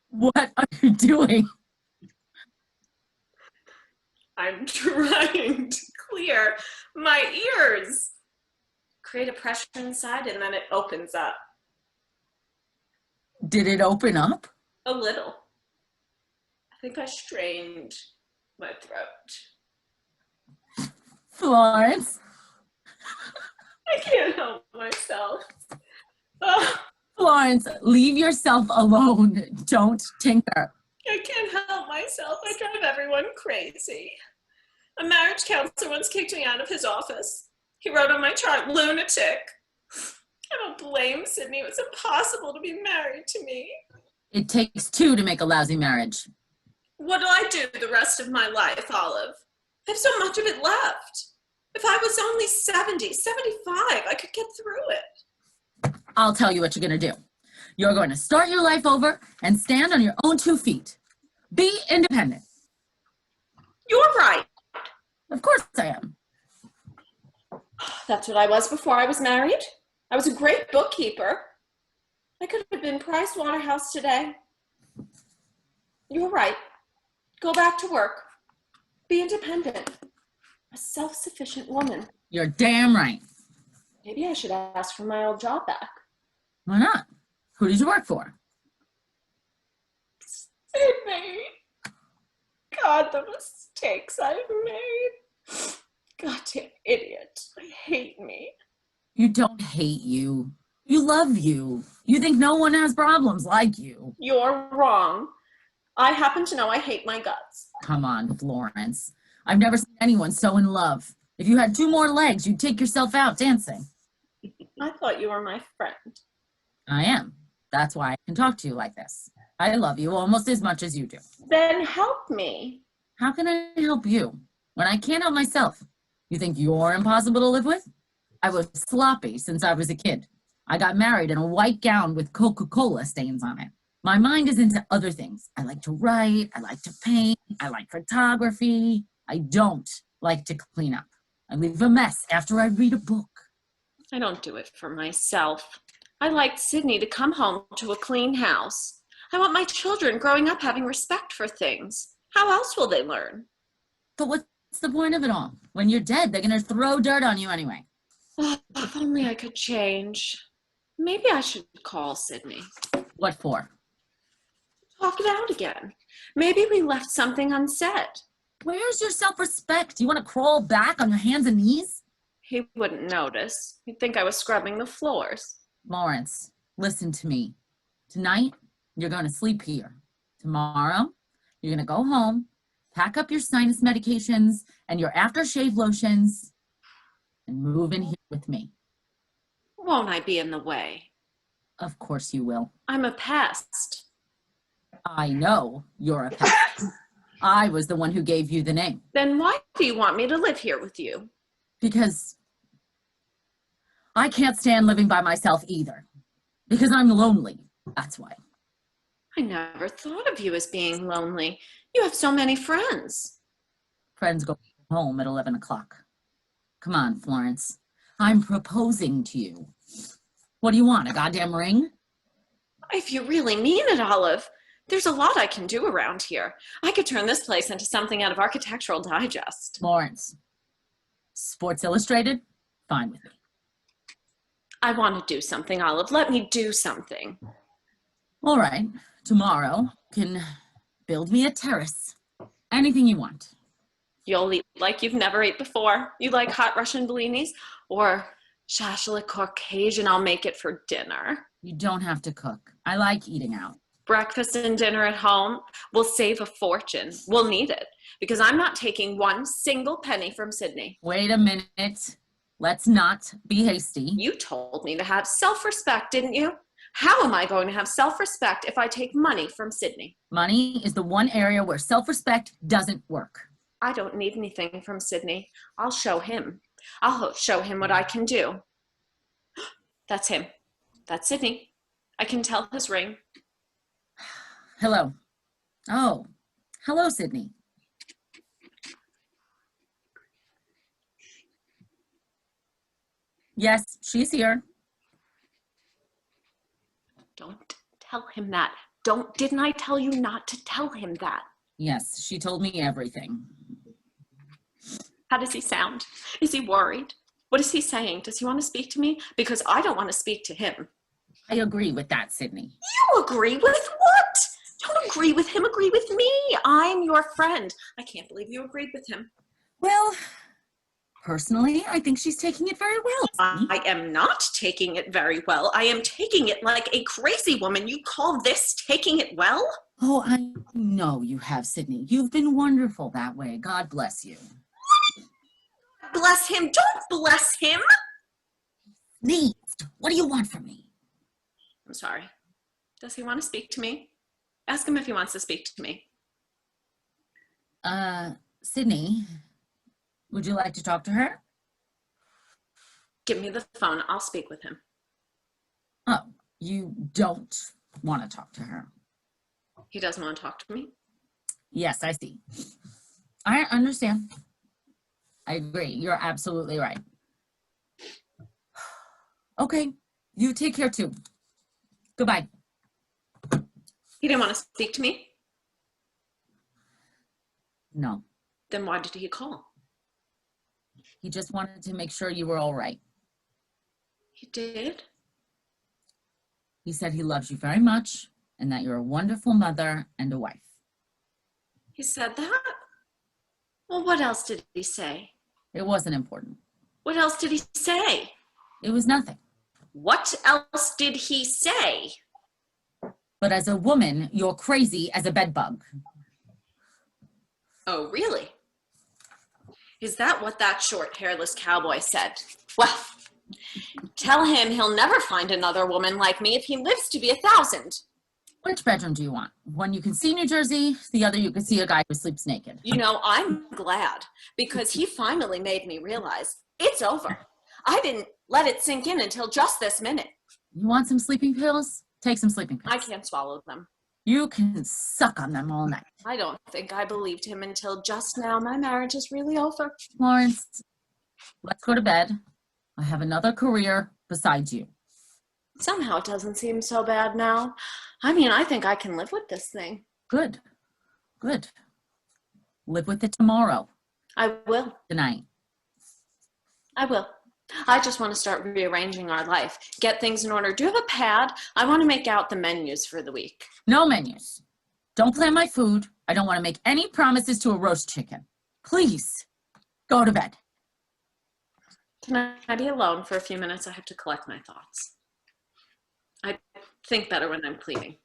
What are you doing? I'm trying to clear my ears. Create a pressure inside and then it opens up. Did it open up? A little. I think I strained my throat. Florence? I can't help myself. Oh, Florence, leave yourself alone. Don't tinker. I can't help myself. I drive everyone crazy. A marriage counselor once kicked me out of his office. He wrote on my chart, lunatic. I don't blame Sydney. It was impossible to be married to me. It takes 2 to make a lousy marriage. What'll I do the rest of my life, Olive? I have so much of it left. If I was only 70, 75, I could get through it. I'll tell you what you're going to do. You're going to start your life over and stand on your own 2 feet. Be independent. You're right. Of course I am. That's what I was before I was married. I was a great bookkeeper. I could have been Price Waterhouse today. You're right. Go back to work. Be independent. A self-sufficient woman. You're damn right. Maybe I should ask for my old job back. Why not? Who did you work for? Sydney. God, the mistakes I've made. Goddamn idiot. I hate me. You don't hate you. You love you. You think no one has problems like you. You're wrong. I happen to know I hate my guts. Come on, Florence. I've never seen anyone so in love. If you had 2 more legs, you'd take yourself out dancing. I thought you were my friend. I am. That's why I can talk to you like this. I love you almost as much as you do. Then help me. How can I help you when I can't help myself? You think you're impossible to live with? I was sloppy since I was a kid. I got married in a white gown with Coca-Cola stains on it. My mind is into other things. I like to write, I like to paint, I like photography. I don't like to clean up. I leave a mess after I read a book. I don't do it for myself. I like Sydney to come home to a clean house. I want my children growing up having respect for things. How else will they learn? But what's the point of it all? When you're dead, they're gonna throw dirt on you anyway. Oh, if only I could change. Maybe I should call Sydney. What for? Talk it out again. Maybe we left something unsaid. Where's your self-respect? You want to crawl back on your hands and knees? He wouldn't notice. He'd think I was scrubbing the floors. Lawrence, listen to me. Tonight, you're going to sleep here. Tomorrow, you're going to go home, pack up your sinus medications and your aftershave lotions, and move in here with me. Won't I be in the way? Of course you will. I'm a pest. I know you're a pest. I was the one who gave you the name. Then why do you want me to live here with you? Because I can't stand living by myself either. Because I'm lonely. That's why. I never thought of you as being lonely. You have so many friends. Friends go home at 11 o'clock. Come on, Florence. I'm proposing to you. What do you want, a goddamn ring? If you really mean it, Olive, there's a lot I can do around here. I could turn this place into something out of Architectural Digest. Florence. Sports Illustrated? Fine with me. I want to do something, Olive. Let me do something. All right. Tomorrow, you can build me a terrace. Anything you want. You'll eat like you've never ate before. You like hot Russian bellinis? Or shashlik Caucasian, I'll make it for dinner. You don't have to cook. I like eating out. Breakfast and dinner at home. We'll save a fortune. We'll need it. Because I'm not taking one single penny from Sydney. Wait a minute. Let's not be hasty. You told me to have self-respect, didn't you? How am I going to have self-respect if I take money from Sydney? Money is the one area where self-respect doesn't work. I don't need anything from Sydney. I'll show him. I'll show him what I can do. That's him. That's Sydney. I can tell his ring. Hello. Oh, hello, Sydney. Yes, she's here. Don't tell him that. Didn't I tell you not to tell him that? Yes, she told me everything. How does he sound? Is he worried? What is he saying? Does he want to speak to me? Because I don't want to speak to him. I agree with that, Sydney. You agree with what? Don't agree with him, agree with me. I'm your friend. I can't believe you agreed with him. Well, personally, I think she's taking it very well. Sydney. I am not taking it very well. I am taking it like a crazy woman. You call this taking it well? Oh, I know you have, Sydney. You've been wonderful that way. God bless you. Bless him. Don't bless him. Sneezed. What do you want from me? I'm sorry. Does he want to speak to me? Ask him if he wants to speak to me. Sydney, would you like to talk to her? Give me the phone. I'll speak with him. Oh, you don't want to talk to her. He doesn't want to talk to me. Yes, I see. I understand. I agree. You're absolutely right. Okay, you take care too. Goodbye. He didn't want to speak to me? No, Then why did he call? he just wanted to make sure you were all right. He did? He said he loves you very much and that you're a wonderful mother and a wife. He said that? Well, what else did he say? It wasn't important. What else did he say? It was nothing. What else did he say? But as a woman, you're crazy as a bedbug. Oh, really? Is that what that short, hairless cowboy said? Well, tell him he'll never find another woman like me if he lives to be 1,000. Which bedroom do you want? One you can see New Jersey, the other you can see a guy who sleeps naked. You know, I'm glad because he finally made me realize it's over. I didn't let it sink in until just this minute. You want some sleeping pills? Take some sleeping pills. I can't swallow them. You can suck on them all night. I don't think I believed him until just now. My marriage is really over. Florence, let's go to bed. I have another career besides you. Somehow it doesn't seem so bad now. I mean, I think I can live with this thing. Good. Good. Live with it tomorrow, I will. tonight. I will. I just want to start rearranging our life, get things in order. Do you have a pad? I want to make out the menus for the week. No menus. Don't plan my food. I don't want to make any promises to a roast chicken. Please, go to bed. Can I be alone for a few minutes? I have to collect my thoughts. I think better when I'm cleaning.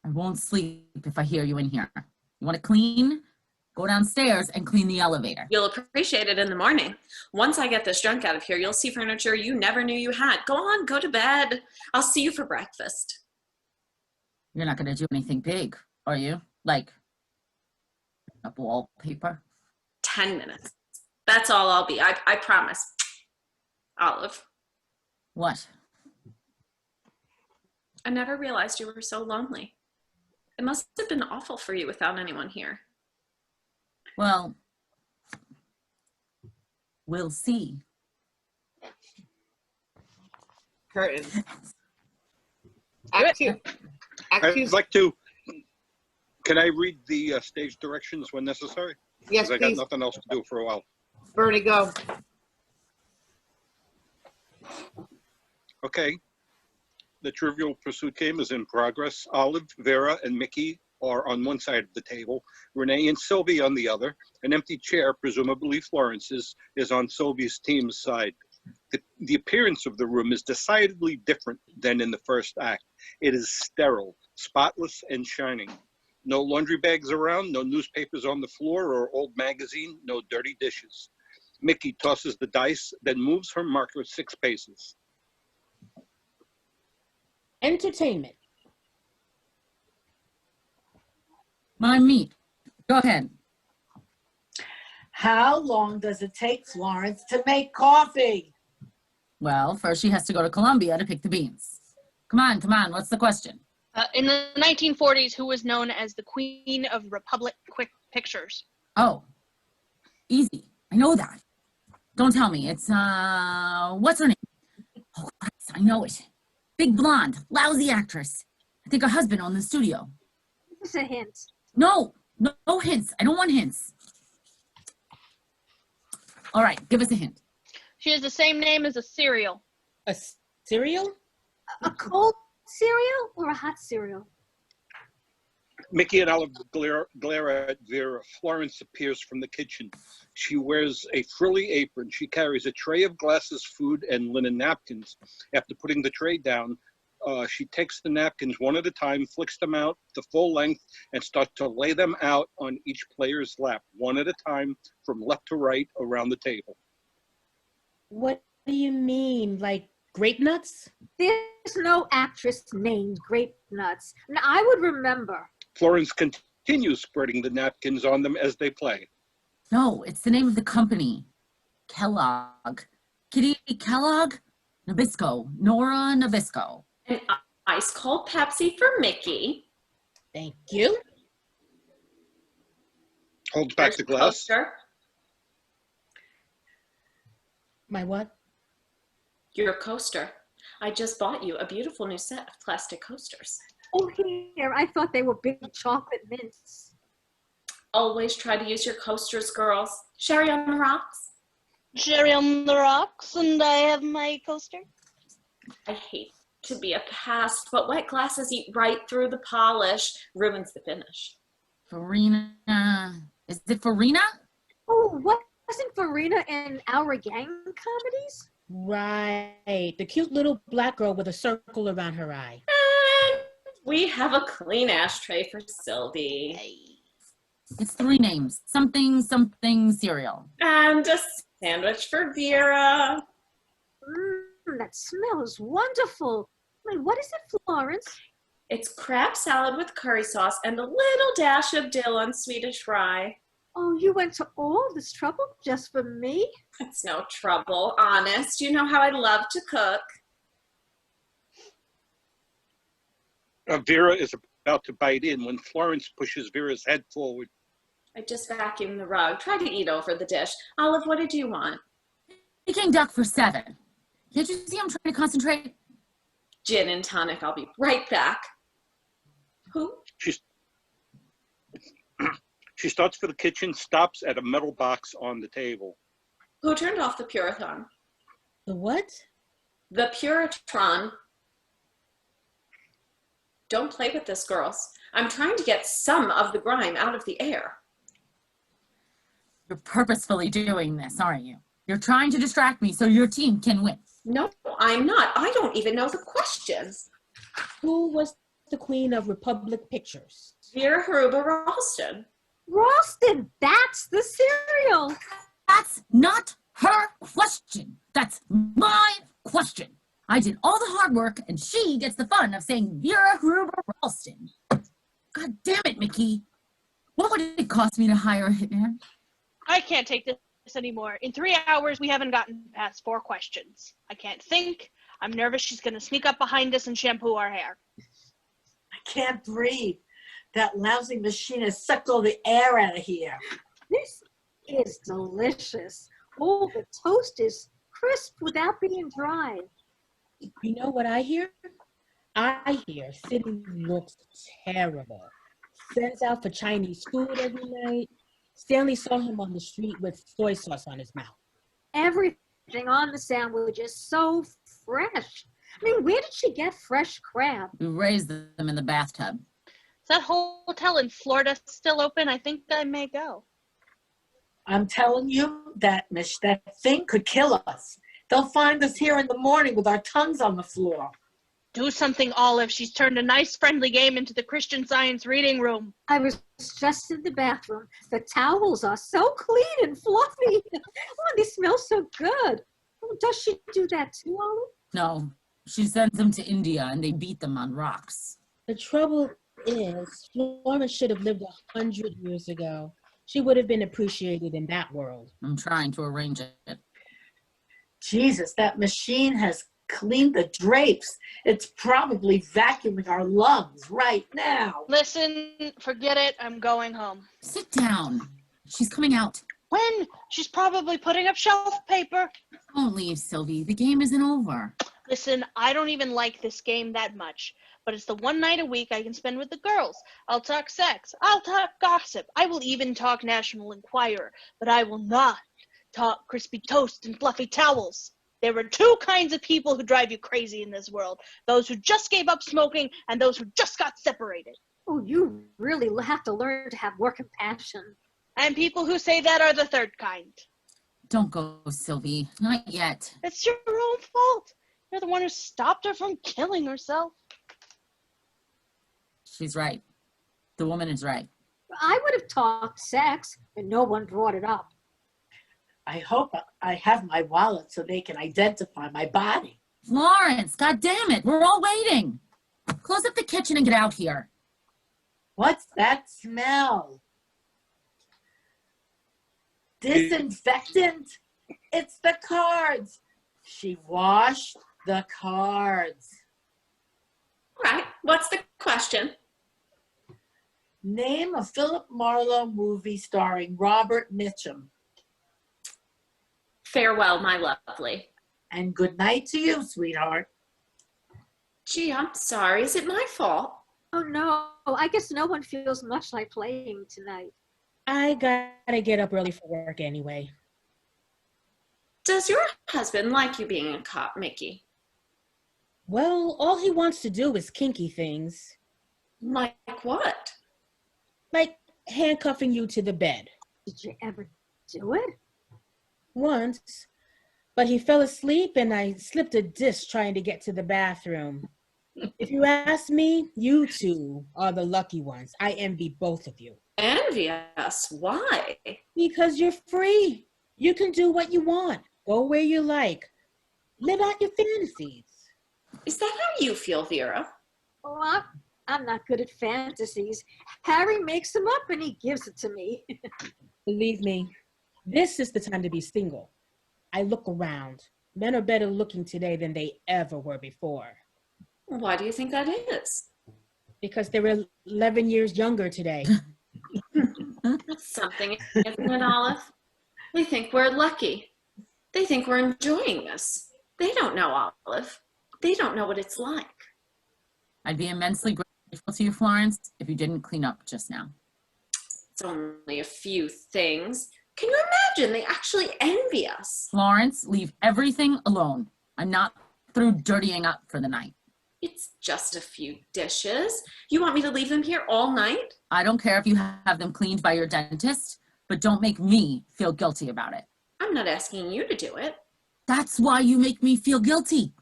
I won't sleep if I hear you in here. You want to clean? Go downstairs and clean the elevator. You'll appreciate it in the morning. Once I get this junk out of here, you'll see furniture you never knew you had. Go on, go to bed. I'll see you for breakfast. You're not going to do anything big, are you? Like up wallpaper? 10 minutes. That's all I'll be. I promise. Olive, What? I never realized you were so lonely. It must have been awful for you without anyone here. Well, we'll see. Curtains. Act two. Act two. I'd like to, can I read the stage directions when necessary? Yes, 'Cause I got please. nothing else to do for a while. Bernie, go. Okay. The Trivial Pursuit game is in progress. Olive, Vera, and Mickey are on one side of the table. Renee and Sylvie on the other. An empty chair, presumably Florence's, is on Sylvie's team's side. The appearance of the room is decidedly different than in the first act. It is sterile, spotless, and shining. No laundry bags around, no newspapers on the floor or old magazine, no dirty dishes. Mickey tosses the dice, then moves her marker 6 paces. Entertainment. My meat. Go ahead. How long does it take Florence to make coffee? Well, first she has to go to Columbia to pick the beans. Come on. What's the question? In the 1940s, who was known as the Queen of Republic Quick Pictures? Oh, easy. I know that. Don't tell me. It's, what's her name? Oh, Christ, I know it. Big blonde, lousy actress. I think her husband owned the studio. Just a hint. No hints. I don't want hints. All right, give us a hint. She has the same name as a cereal. A cereal? A cold cereal or a hot cereal? Mickey and Olive glare at Vera. Florence appears from the kitchen. She wears a frilly apron. She carries a tray of glasses, food, and linen napkins. After putting the tray down, she takes the napkins one at a time, flicks them out the full length, and starts to lay them out on each player's lap, one at a time, from left to right around the table. What do you mean? Like grape nuts? There's no actress named Grape Nuts. And I would remember. Florence continues spreading the napkins on them as they play. No, it's the name of the company. Kellogg. Kitty Kellogg? Nabisco. Nora Nabisco. An ice cold Pepsi for Mickey. Thank you. Holds back There's the a glass. coaster. My what? Your coaster. I just bought you a beautiful new set of plastic coasters. Oh, here. I thought they were big chocolate mints. Always try to use your coasters, girls. Sherry on the rocks. Cherry on the rocks, and I have my coaster. I hate to be a past, but wet glasses eat right through the polish. Ruins the finish. Farina. Is it Farina? Oh, wasn't Farina in our gang comedies? Right. The cute little black girl with a circle around her eye. And we have a clean ashtray for Sylvie. It's 3 names. Something cereal. And a sandwich for Vera. That smells wonderful. Wait, what is it, Florence? It's crab salad with curry sauce and a little dash of dill on Swedish rye. Oh, you went to all this trouble just for me? It's no trouble, honest. You know how I love to cook. Vera is about to bite in when Florence pushes Vera's head forward. I just vacuumed the rug. Try to eat over the dish. Olive, what did you want? Peking duck for 7. Can't you see I'm trying to concentrate? Gin and tonic. I'll be right back. Who? She starts for the kitchen, stops at a metal box on the table. Who turned off the Puraton? The what? The Puratron. Don't play with this, girls. I'm trying to get some of the grime out of the air. You're purposefully doing this, aren't you? You're trying to distract me so your team can win. No, I'm not. I don't even know the questions. Who was the queen of Republic Pictures? Vera Haruba Ralston. Ralston, that's the cereal. That's not her question. That's my question. I did all the hard work, and she gets the fun of saying Vera Haruba Ralston. God damn it, Mickey. What would it cost me to hire a hitman? I can't take this anymore. In 3 hours, we haven't gotten past 4 questions. I can't think. I'm nervous she's going to sneak up behind us and shampoo our hair. I can't breathe. That lousy machine has sucked all the air out of here. This is delicious. Oh, the toast is crisp without being dry. You know what I hear? I hear City looks terrible. Sends out for Chinese food every night. Stanley saw him on the street with soy sauce on his mouth. Everything on the sandwich is so fresh. I mean, where did she get fresh crab? We raised them in the bathtub. Is that hotel in Florida still open? I think I may go. I'm telling you, that thing could kill us. They'll find us here in the morning with our tongues on the floor. Do something, Olive. She's turned a nice, friendly game into the Christian Science reading room. I was just in the bathroom. The towels are so clean and fluffy. Oh, they smell so good. Oh, does she do that too, Olive? No, she sends them to India and they beat them on rocks. The trouble is, Florence should have lived 100 years ago. She would have been appreciated in that world. I'm trying to arrange it. Jesus, that machine has cleaned the drapes. It's probably vacuuming our lungs right now. Listen, forget it. I'm going home. Sit down. She's coming out. When? She's probably putting up shelf paper. Don't leave, Sylvie. The game isn't over. Listen, I don't even like this game that much, but it's the one night a week I can spend with the girls. I'll talk sex. I'll talk gossip. I will even talk National Enquirer, but I will not talk crispy toast and fluffy towels. There are 2 kinds of people who drive you crazy in this world. Those who just gave up smoking and those who just got separated. Oh, you really have to learn to have more compassion. And people who say that are the 3rd kind. Don't go, Sylvie. Not yet. It's your own fault. You're the one who stopped her from killing herself. She's right. The woman is right. I would have talked sex, and no one brought it up. I hope I have my wallet so they can identify my body. Florence, God damn it. We're all waiting. Close up the kitchen and get out here. What's that smell? Disinfectant? It's the cards. She washed the cards. All right, what's the question? Name a Philip Marlowe movie starring Robert Mitchum. Farewell, my lovely. And good night to you, sweetheart. Gee, I'm sorry. Is it my fault? Oh, no. I guess no one feels much like playing tonight. I gotta get up early for work anyway. Does your husband like you being a cop, Mickey? Well, all he wants to do is kinky things, Like what? like handcuffing you to the bed. Did you ever do it? Once, but he fell asleep and I slipped a disc trying to get to the bathroom. If you ask me, you 2 are the lucky ones. I envy both of you. Envious? Why? Because you're free. You can do what you want. Go where you like. Live out your fantasies. Is that how you feel, Vera? Oh, I'm not good at fantasies. Harry makes them up and he gives it to me. Believe me, this is the time to be single. I look around. Men are better looking today than they ever were before. Why do you think that is? Because they're 11 years younger today. Something, isn't it, Olive? They think we're lucky. They think we're enjoying this. They don't know, Olive. They don't know what it's like. I'd be immensely grateful to you, Florence, if you didn't clean up just now. It's only a few things. Can you imagine? They actually envy us. Florence, leave everything alone. I'm not through dirtying up for the night. It's just a few dishes. You want me to leave them here all night? I don't care if you have them cleaned by your dentist. but don't make me feel guilty about it. I'm not asking you to do it. That's why you make me feel guilty.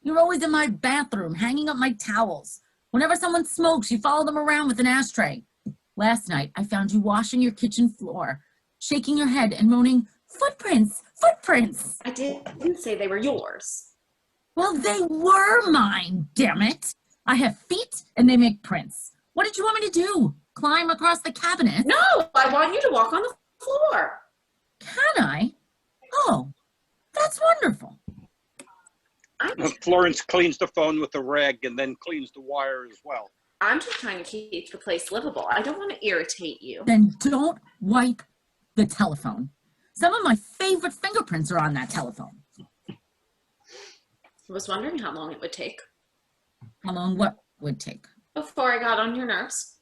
You're always in my bathroom, hanging up my towels. Whenever someone smokes, you follow them around with an ashtray. Last night, I found you washing your kitchen floor, shaking your head and moaning, footprints, footprints. I didn't say they were yours. Well, they were mine, damn it. I have feet and they make prints. What did you want me to do? Climb across the cabinet? No, I want you to walk on the floor. Can I? Oh, that's wonderful. Florence cleans the phone with a rag and then cleans the wire as well. I'm just trying to keep the place livable. I don't want to irritate you. Then don't wipe the telephone. Some of my favorite fingerprints are on that telephone. I was wondering how long it would take How long what would take? before I got on your nerves.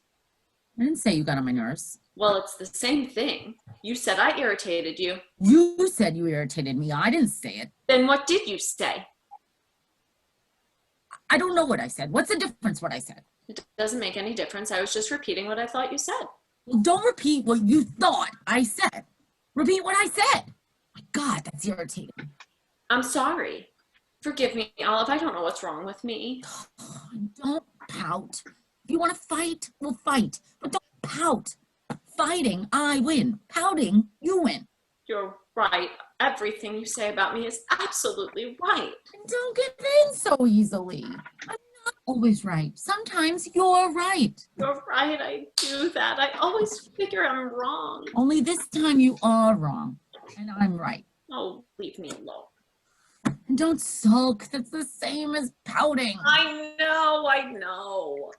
I didn't say you got on my nerves. Well, it's the same thing. You said I irritated you. You said you irritated me. I didn't say it. Then what did you say? I don't know what I said. What's the difference what I said? It doesn't make any difference. I was just repeating what I thought you said. Well, don't repeat what you thought I said. Repeat what I said. My God, that's irritating. I'm sorry. Forgive me, Olive. I don't know what's wrong with me. Don't pout. If you want to fight, we'll fight. But don't pout. Fighting, I win. Pouting, you win. You're right. Everything you say about me is absolutely right. Don't give in so easily. I'm not always right. Sometimes you're right. You're right. I do that. I always figure I'm wrong. Only this time you are wrong. And I'm right. Oh, leave me alone. And don't sulk. That's the same as pouting. I know.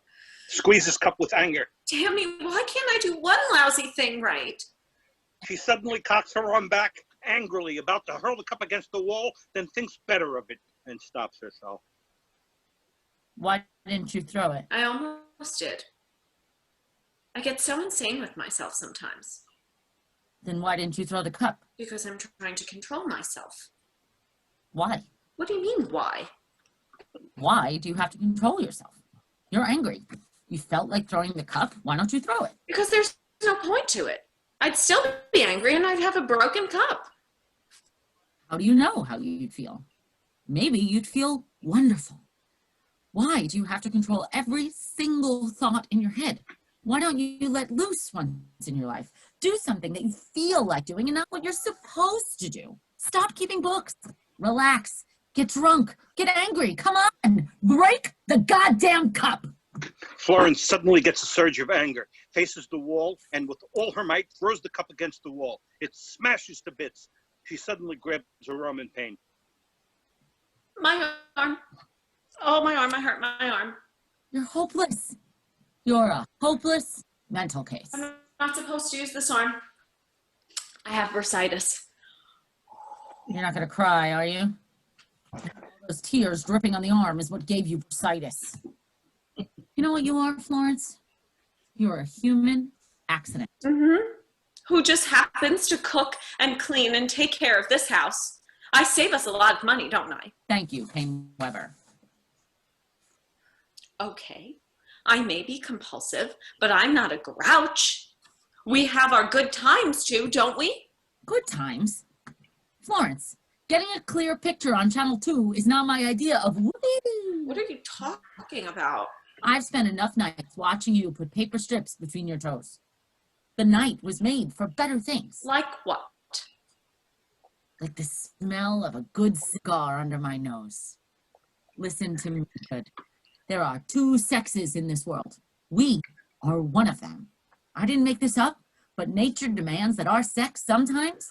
Squeeze his cup with anger. Tammy, why can't I do one lousy thing right? She suddenly cocks her arm back, angrily, about to hurl the cup against the wall, then thinks better of it and stops herself. Why didn't you throw it? I almost did. I get so insane with myself sometimes Then why didn't you throw the cup? because I'm trying to control myself. Why? What do you mean, why? Why do you have to control yourself? You're angry. You felt like throwing the cup. Why don't you throw it? Because there's no point to it. I'd still be angry and I'd have a broken cup. How do you know how you'd feel? Maybe you'd feel wonderful. Why do you have to control every single thought in your head? Why don't you let loose once in your life? Do something that you feel like doing and not what you're supposed to do. Stop keeping books. Relax. Get drunk. Get angry. Come on. Break the goddamn cup. Florence suddenly gets a surge of anger, faces the wall, and with all her might throws the cup against the wall. It smashes to bits. She suddenly grabs her arm in pain. My arm. Oh, my arm. I hurt my arm. You're hopeless. You're a hopeless mental case. I'm not supposed to use this arm. I have bursitis. You're not going to cry, are you? Those tears dripping on the arm is what gave you bursitis. You know what you are, Florence? You're a human accident. Who just happens to cook and clean and take care of this house. I save us a lot of money, don't I? Thank you, Payne Weber. Okay, I may be compulsive, but I'm not a grouch. We have our good times too, don't we? Good times. Florence, getting a clear picture on Channel 2 is not my idea of woo. What are you talking about? I've spent enough nights watching you put paper strips between your toes. The night was made for better things. Like what? Like the smell of a good cigar under my nose. Listen to me good. There are two sexes in this world. We are one of them. I didn't make this up, but nature demands that our sex sometimes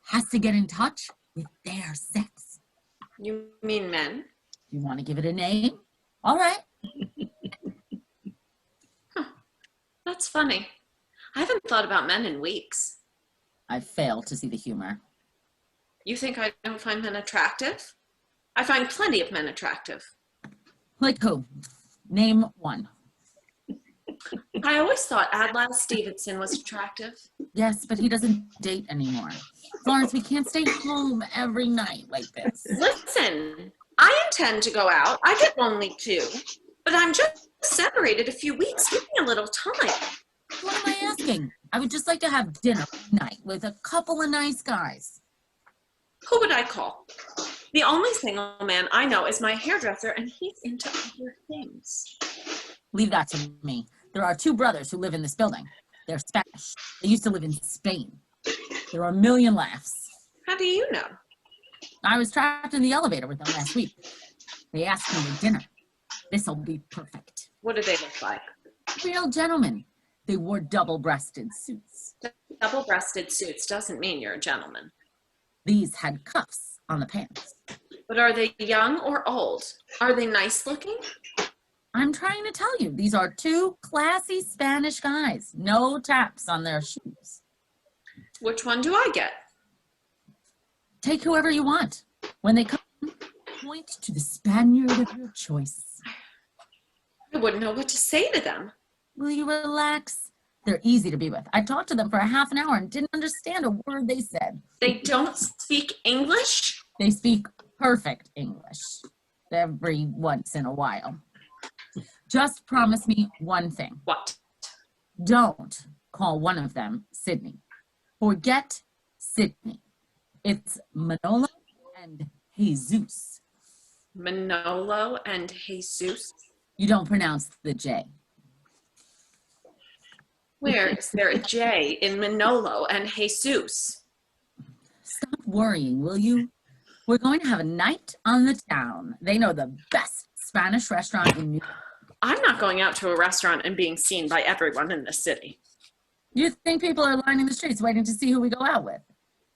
has to get in touch with their sex. You mean men? You want to give it a name? All right. That's funny. I haven't thought about men in weeks. I fail to see the humor. You think I don't find men attractive? I find plenty of men attractive. Like who? Name one. I always thought Adlai Stevenson was attractive. Yes, but he doesn't date anymore. Florence, we can't stay home every night like this. Listen, I intend to go out. I get lonely too. But I'm just separated a few weeks. Give me a little time. What am I thinking I would just like to have dinner tonight with a couple of nice guys. Who would I call? The only single man I know is my hairdresser, and he's into other things. Leave that to me. There are 2 brothers who live in this building. They're Spanish. They used to live in Spain. There are a million laughs. How do you know? I was trapped in the elevator with them last week. They asked me to dinner. This'll be perfect. What do they look like? Real gentlemen. They wore double-breasted suits. Double-breasted suits doesn't mean you're a gentleman. These had cuffs on the pants. But are they young or old? Are they nice looking? I'm trying to tell you, these are 2 classy Spanish guys. No taps on their shoes. Which one do I get? Take whoever you want. When they come, point to the Spaniard of your choice. I wouldn't know what to say to them. Will you relax? They're easy to be with. I talked to them for a half an hour and didn't understand a word they said. They don't speak English? They speak perfect English every once in a while. Just promise me one thing. What? Don't call one of them Sydney. Forget Sydney. It's Manolo and Jesus. Manolo and Jesus? You don't pronounce the J. Where is there a J in Manolo and Jesus? Stop worrying, will you? We're going to have a night on the town. They know the best Spanish restaurant in New York. I'm not going out to a restaurant and being seen by everyone in the city. You think people are lining the streets waiting to see who we go out with?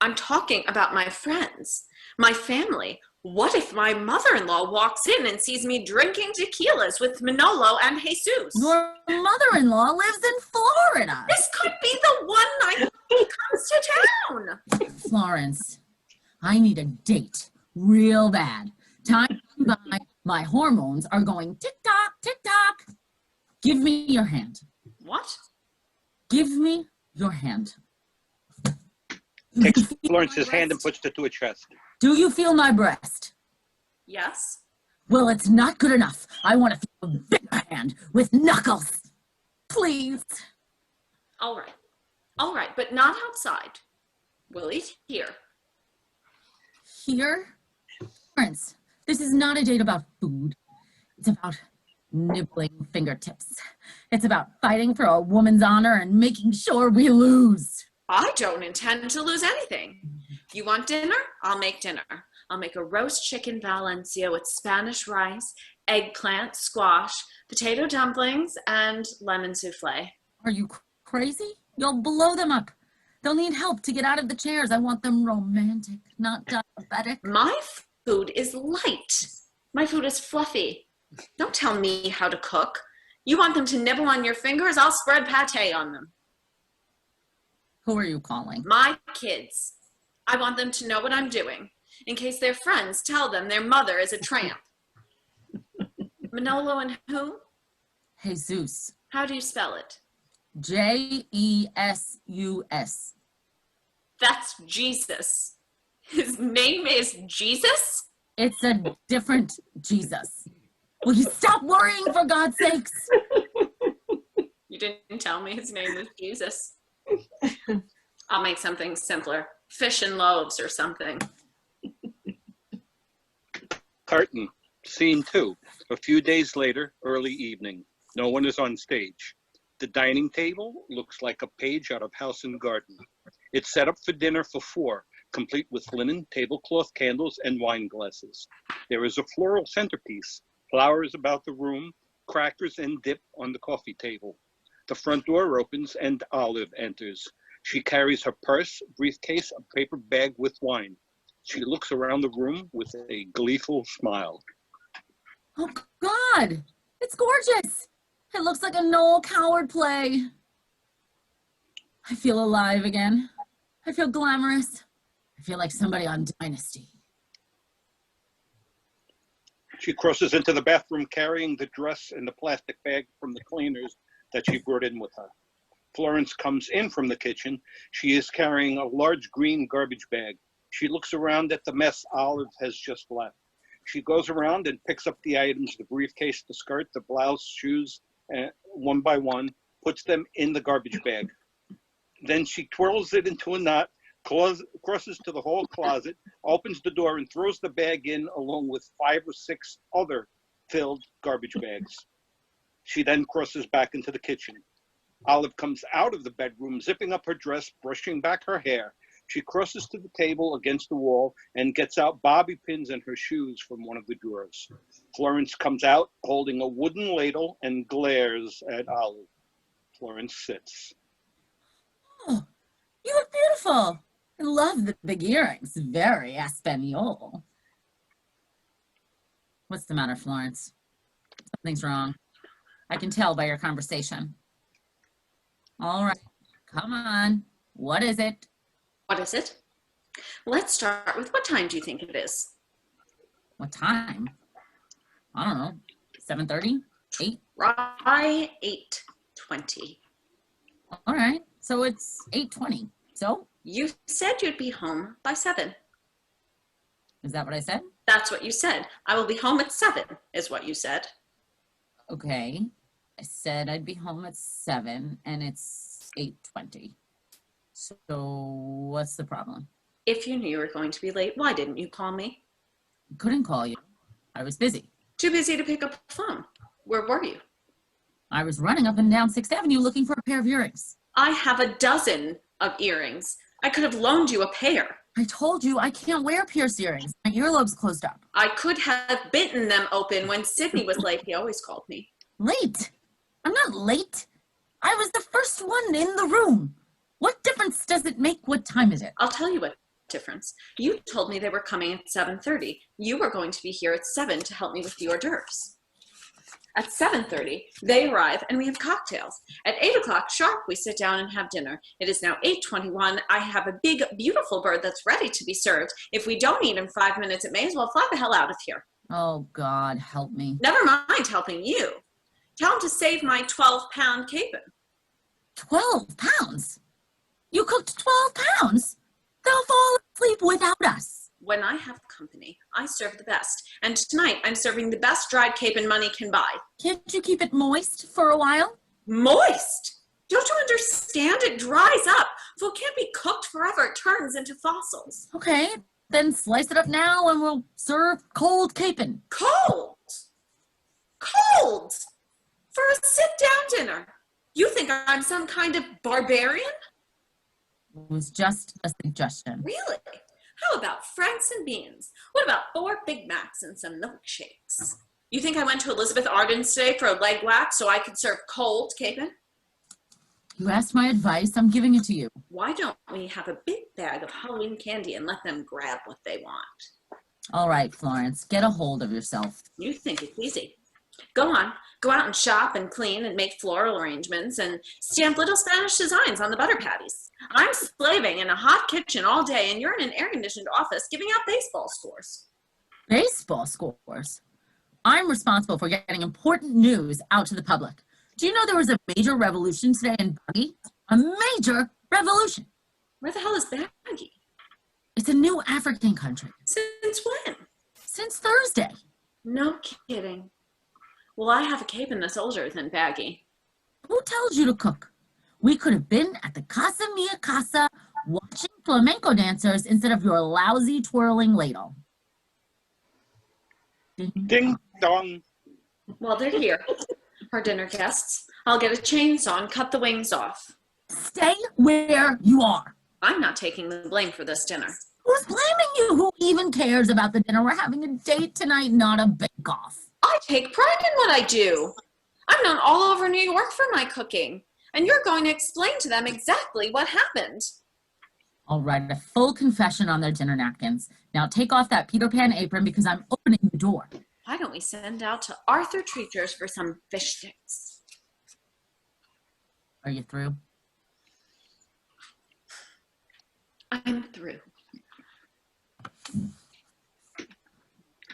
I'm talking about my friends, my family. What if my mother-in-law walks in and sees me drinking tequilas with Manolo and Jesus? Your mother-in-law lives in Florida. This could be the one night he comes to town. Florence, I need a date real bad. Time by, my hormones are going tick-tock, tick-tock. Give me your hand. What? Give me your hand. Takes Florence's hand and puts it to her chest. Do you feel my breast? Yes. Well, it's not good enough. I want to feel a bigger hand with knuckles. Please. All right, but not outside. We'll eat here. Here? Florence, this is not a date about food. It's about nibbling fingertips. It's about fighting for a woman's honor and making sure we lose. I don't intend to lose anything. You want dinner? I'll make dinner. I'll make a roast chicken Valencia with Spanish rice, eggplant, squash, potato dumplings, and lemon souffle. Are you crazy? You'll blow them up. They'll need help to get out of the chairs. I want them romantic, not diabetic. My food is light. My food is fluffy. Don't tell me how to cook. You want them to nibble on your fingers? I'll spread pate on them. Who are you calling? My kids. I want them to know what I'm doing, in case their friends tell them their mother is a tramp. Manolo and who? Jesus. How do you spell it? Jesus. That's Jesus. His name is Jesus? It's a different Jesus. Will you stop worrying, for God's sakes? You didn't tell me his name was Jesus. I'll make something simpler. Fish and loaves or something. Curtain. Scene 2. A few days later, early evening. No one is on stage. The dining table looks like a page out of House and Garden. It's set up for dinner for 4, complete with linen, tablecloth, candles, and wine glasses. There is a floral centerpiece, flowers about the room, crackers and dip on the coffee table. The front door opens and Olive enters. She carries her purse, briefcase, a paper bag with wine. She looks around the room with a gleeful smile. Oh, God. It's gorgeous. It looks like a Noel Coward play. I feel alive again. I feel glamorous. I feel like somebody on Dynasty. She crosses into the bathroom carrying the dress and the plastic bag from the cleaners that she brought in with her. Florence comes in from the kitchen. She is carrying a large green garbage bag. She looks around at the mess Olive has just left. She goes around and picks up the items, the briefcase, the skirt, the blouse, shoes, one by one, puts them in the garbage bag. Then she twirls it into a knot, crosses to the hall closet, opens the door, and throws the bag in along with 5 or 6 other filled garbage bags. She then crosses back into the kitchen. Olive comes out of the bedroom, zipping up her dress, brushing back her hair. She crosses to the table against the wall and gets out bobby pins and her shoes from one of the drawers. Florence comes out holding a wooden ladle and glares at Olive. Florence sits. Oh, you look beautiful. I love the big earrings. Very Espanol. What's the matter, Florence? Something's wrong. I can tell by your conversation. All right, come on. What is it? What is it? Let's start with what time do you think it is? What time? I don't know. 7:30? 8? Right, 8:20. All right, so it's 8:20. So, You said you'd be home by 7. is that what I said? That's what you said. I will be home at 7, is what you said. Okay. I said I'd be home at 7 and it's 8:20. So what's the problem? If you knew you were going to be late, why didn't you call me? Couldn't call you. I was busy. Too busy to pick up the phone. Where were you? I was running up and down 6th Avenue looking for a pair of earrings. I have a dozen of earrings. I could have loaned you a pair. I told you I can't wear pierced earrings. My earlobe's closed up. I could have bitten them open when Sydney was late. He always called me. Late? I'm not late. I was the first one in the room. What difference does it make what time is it? I'll tell you what difference. You told me they were coming at 7:30. You were going to be here at 7 to help me with the hors d'oeuvres. At 7:30, they arrive and we have cocktails. At 8 o'clock sharp, we sit down and have dinner. It is now 8:21. I have a big, beautiful bird that's ready to be served. If we don't eat in 5 minutes, it may as well fly the hell out of here. Oh, God, help me. Never mind helping you. Tell him to save my 12-pound capon. 12 pounds? You cooked 12 pounds? They'll fall asleep without us. When I have company, I serve the best. And tonight, I'm serving the best dried capon money can buy. Can't you keep it moist for a while? Moist? Don't you understand? It dries up. Food can't be cooked forever. It turns into fossils. Okay, then slice it up now and we'll serve cold capon. Cold! Cold! For a sit-down dinner. You think I'm some kind of barbarian? It was just a suggestion. Really? How about franks and beans? What about 4 Big Macs and some milkshakes? You think I went to Elizabeth Arden's today for a leg wax so I could serve cold capon? You asked my advice, I'm giving it to you. Why don't we have a big bag of Halloween candy and let them grab what they want? All right, Florence, get a hold of yourself. You think it's easy. Go on, go out and shop and clean and make floral arrangements and stamp little Spanish designs on the butter patties. I'm slaving in a hot kitchen all day and you're in an air-conditioned office giving out baseball scores. Baseball scores? I'm responsible for getting important news out to the public. Do you know there was a major revolution today in Baggy? A major revolution. Where the hell is Baggy? It's a new African country. Since when? Since Thursday. No kidding. Well, I have a capon that's older than Baggy. Who tells you to cook? We could have been at the Casa Mia Casa watching flamenco dancers instead of your lousy twirling ladle. Ding dong. Well, they're here. Our dinner guests. I'll get a chainsaw and cut the wings off. Stay where you are. I'm not taking the blame for this dinner. Who's blaming you? Who even cares about the dinner? We're having a date tonight, not a bake-off. I take pride in what I do. I'm known all over New York for my cooking. And you're going to explain to them exactly what happened. I'll write a full confession on their dinner napkins. Now take off that Peter Pan apron because I'm opening the door. Why don't we send out to Arthur Treacher's for some fish sticks? Are you through? I'm through.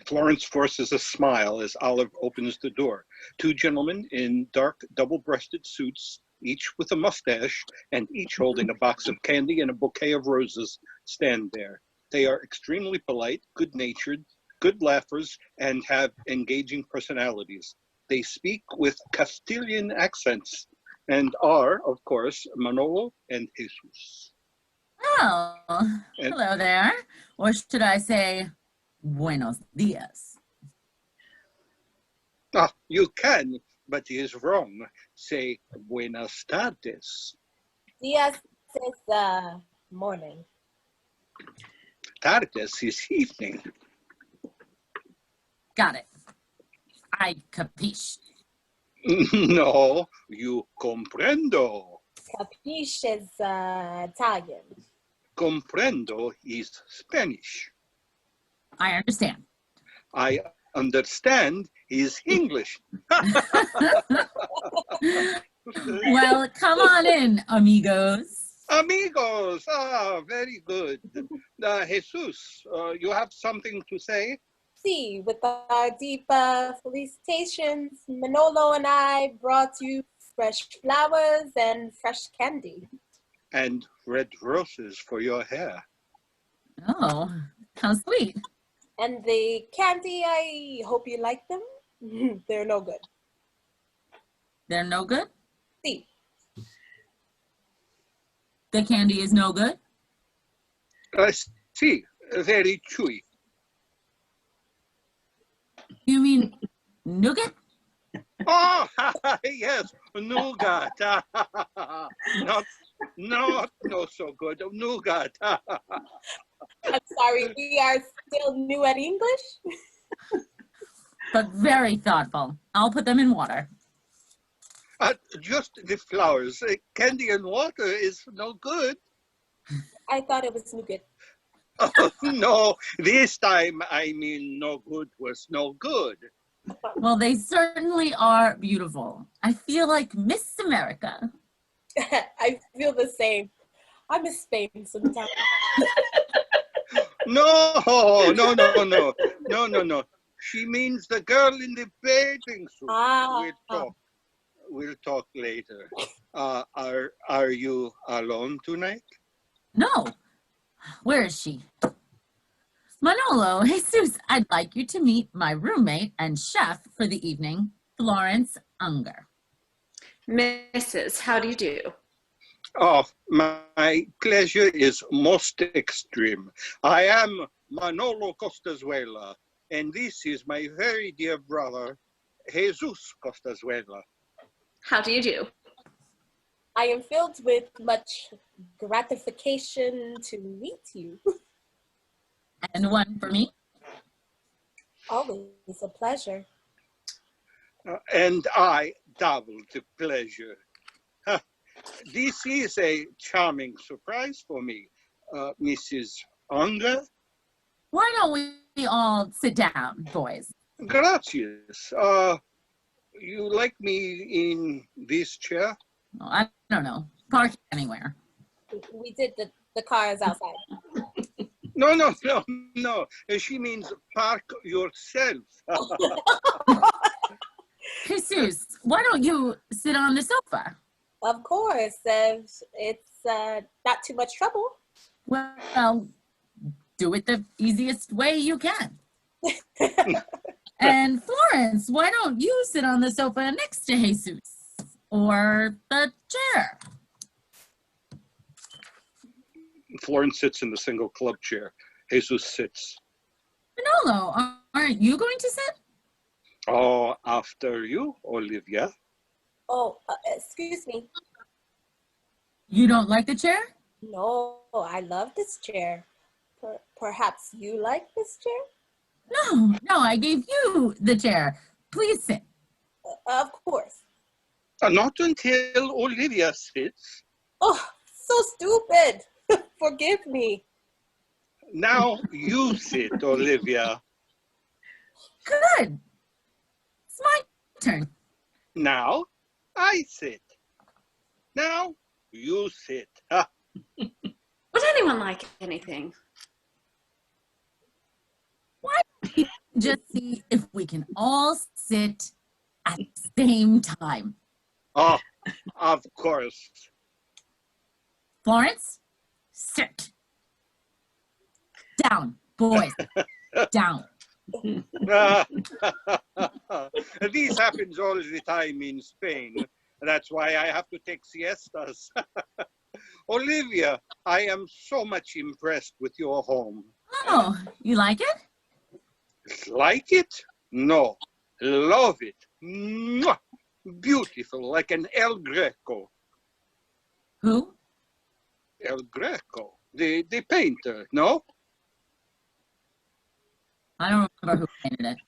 Florence forces a smile as Olive opens the door. 2 gentlemen in dark double-breasted suits, each with a mustache and each holding a box of candy and a bouquet of roses, stand there. They are extremely polite, good-natured, good laughers, and have engaging personalities. They speak with Castilian accents and are, of course, Manolo and Jesus. Oh, And- hello there. Or should I say, buenos dias? Ah, you can, but he is wrong. Say buenas tardes. Diaz is morning. Tardes is evening. Got it. I capiche. No, you comprendo. Capiche is Italian. Comprendo is Spanish. I understand. I understand is English. Well, come on in, amigos. Amigos, very good. Jesus, you have something to say? See, with our deep felicitations, Manolo and I brought you fresh flowers and fresh candy. And red roses for your hair. Oh, how sweet. And the candy, I hope you like them. They're no good. They're no good? See, The candy is no good? See, very chewy. You mean nougat? Oh, yes, nougat. not so good. Nougat. I'm sorry, we are still new at English. But very thoughtful. I'll put them in water. Just the flowers. Candy and water is no good. I thought it was nougat. Oh, no, this time I mean no good was no good. Well, they certainly are beautiful. I feel like Miss America. I feel the same. I miss Spain sometimes. No. She means the girl in the bathing suit. Ah. We'll talk later. Are you alone tonight? No. Where is she? Manolo, Jesus, I'd like you to meet my roommate and chef for the evening, Florence Unger. Mrs., how do you do? Oh, my pleasure is most extreme. I am Manolo Costazuela, and this is my very dear brother, Jesus Costazuela. How do you do? I am filled with much gratification to meet you. And one for me. Always a pleasure. And I double the pleasure. This is a charming surprise for me, Mrs. Unger. Why don't we all sit down, boys? Gracias. You like me in this chair? Oh, I don't know. Park anywhere. We did the cars outside. No. She means park yourself. Jesus, why don't you sit on the sofa? Of course, it's not too much trouble. Well, do it the easiest way you can. And Florence, why don't you sit on the sofa next to Jesus? Or the chair? Florence sits in the single club chair. Jesus sits. Manolo, aren't you going to sit? Oh, after you, Olivia. Oh, excuse me. You don't like the chair? No, I love this chair. Perhaps you like this chair? No, I gave you the chair. Please sit. Of course. Not until Olivia sits. Oh, so stupid. Forgive me. Now you sit, Olivia. Good. It's my turn. Now I sit. Now you sit. Would anyone like anything? Why don't we just see if we can all sit at the same time? Oh, of course. Florence, sit. Down, boys. Down. This happens all the time in Spain. That's why I have to take siestas. Olivia, I am so much impressed with your home. Oh, you like it? Like it? No. Love it. Mwah! Beautiful, like an El Greco. Who? El Greco, the painter, no? I don't remember who painted it.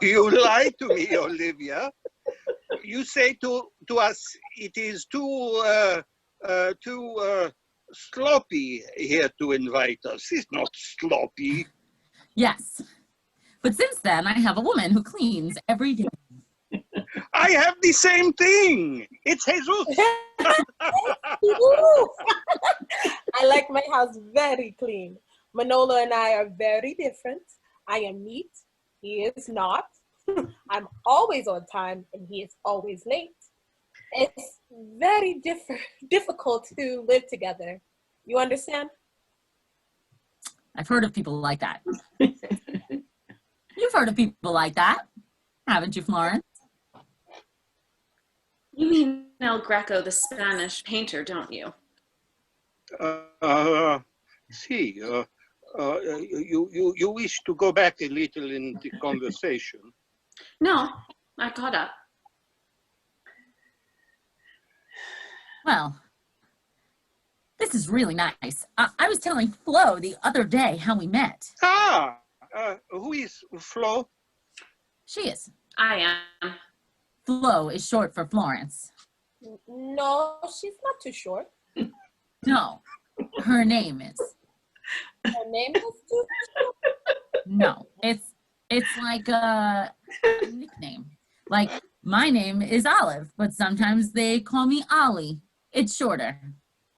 You lie to me, Olivia. You say to us it is too sloppy here to invite us. It's not sloppy. Yes. But since then, I have a woman who cleans every day. I have the same thing. It's Jesus. I like my house very clean. Manolo and I are very different. I am neat. He is not. I'm always on time and he is always late. It's very difficult to live together. You understand? I've heard of people like that. You've heard of people like that, haven't you, Florence? You mean El Greco, the Spanish painter, don't you? See, you wish to go back a little in the conversation. No, I caught up. Well, this is really nice. I was telling Flo the other day how we met. Who is Flo? She is. I am. Flo is short for Florence. No, she's not too short. No, her name is. Her name is too short? No, it's like a nickname. Like my name is Olive, but sometimes they call me Ollie. It's shorter.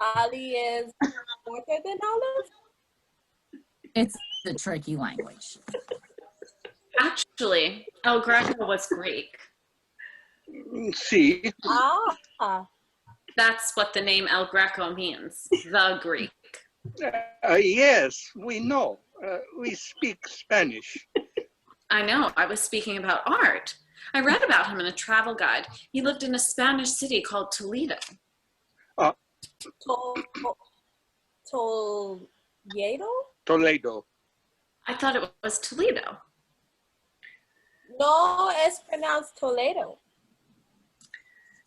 Ali is shorter than Olive? It's the tricky language. Actually, El Greco was Greek. See, Ah, That's what the name El Greco means, the Greek. yes, we know. We speak Spanish. I know, I was speaking about art. I read about him in a travel guide. He lived in a Spanish city called Toledo. Toledo? Toledo. I thought it was Toledo. No, it's pronounced Toledo.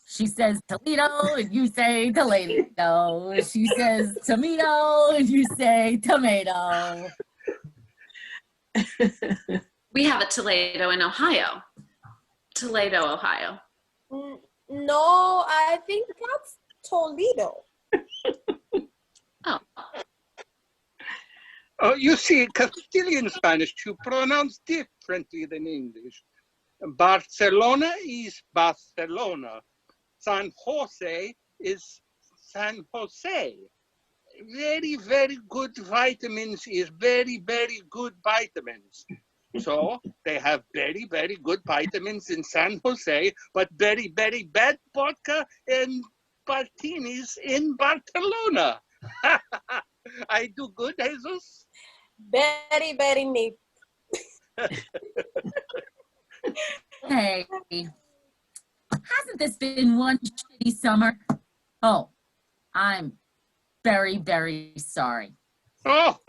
She says Toledo and you say Toledo. She says tomato and you say tomato. We have a Toledo in Ohio. Toledo, Ohio. No, I think that's Toledo. Oh, You see, Castilian Spanish, you pronounce differently than English. Barcelona is Barcelona. San Jose is San Jose. Very, very good vitamins is very, very good vitamins. So they have very, very good vitamins in San Jose, but very, very bad vodka and martinis in Barcelona. I do good, Jesus? Very, very neat. Hey, hasn't this been one shitty summer? Oh, I'm very, very sorry. Oh,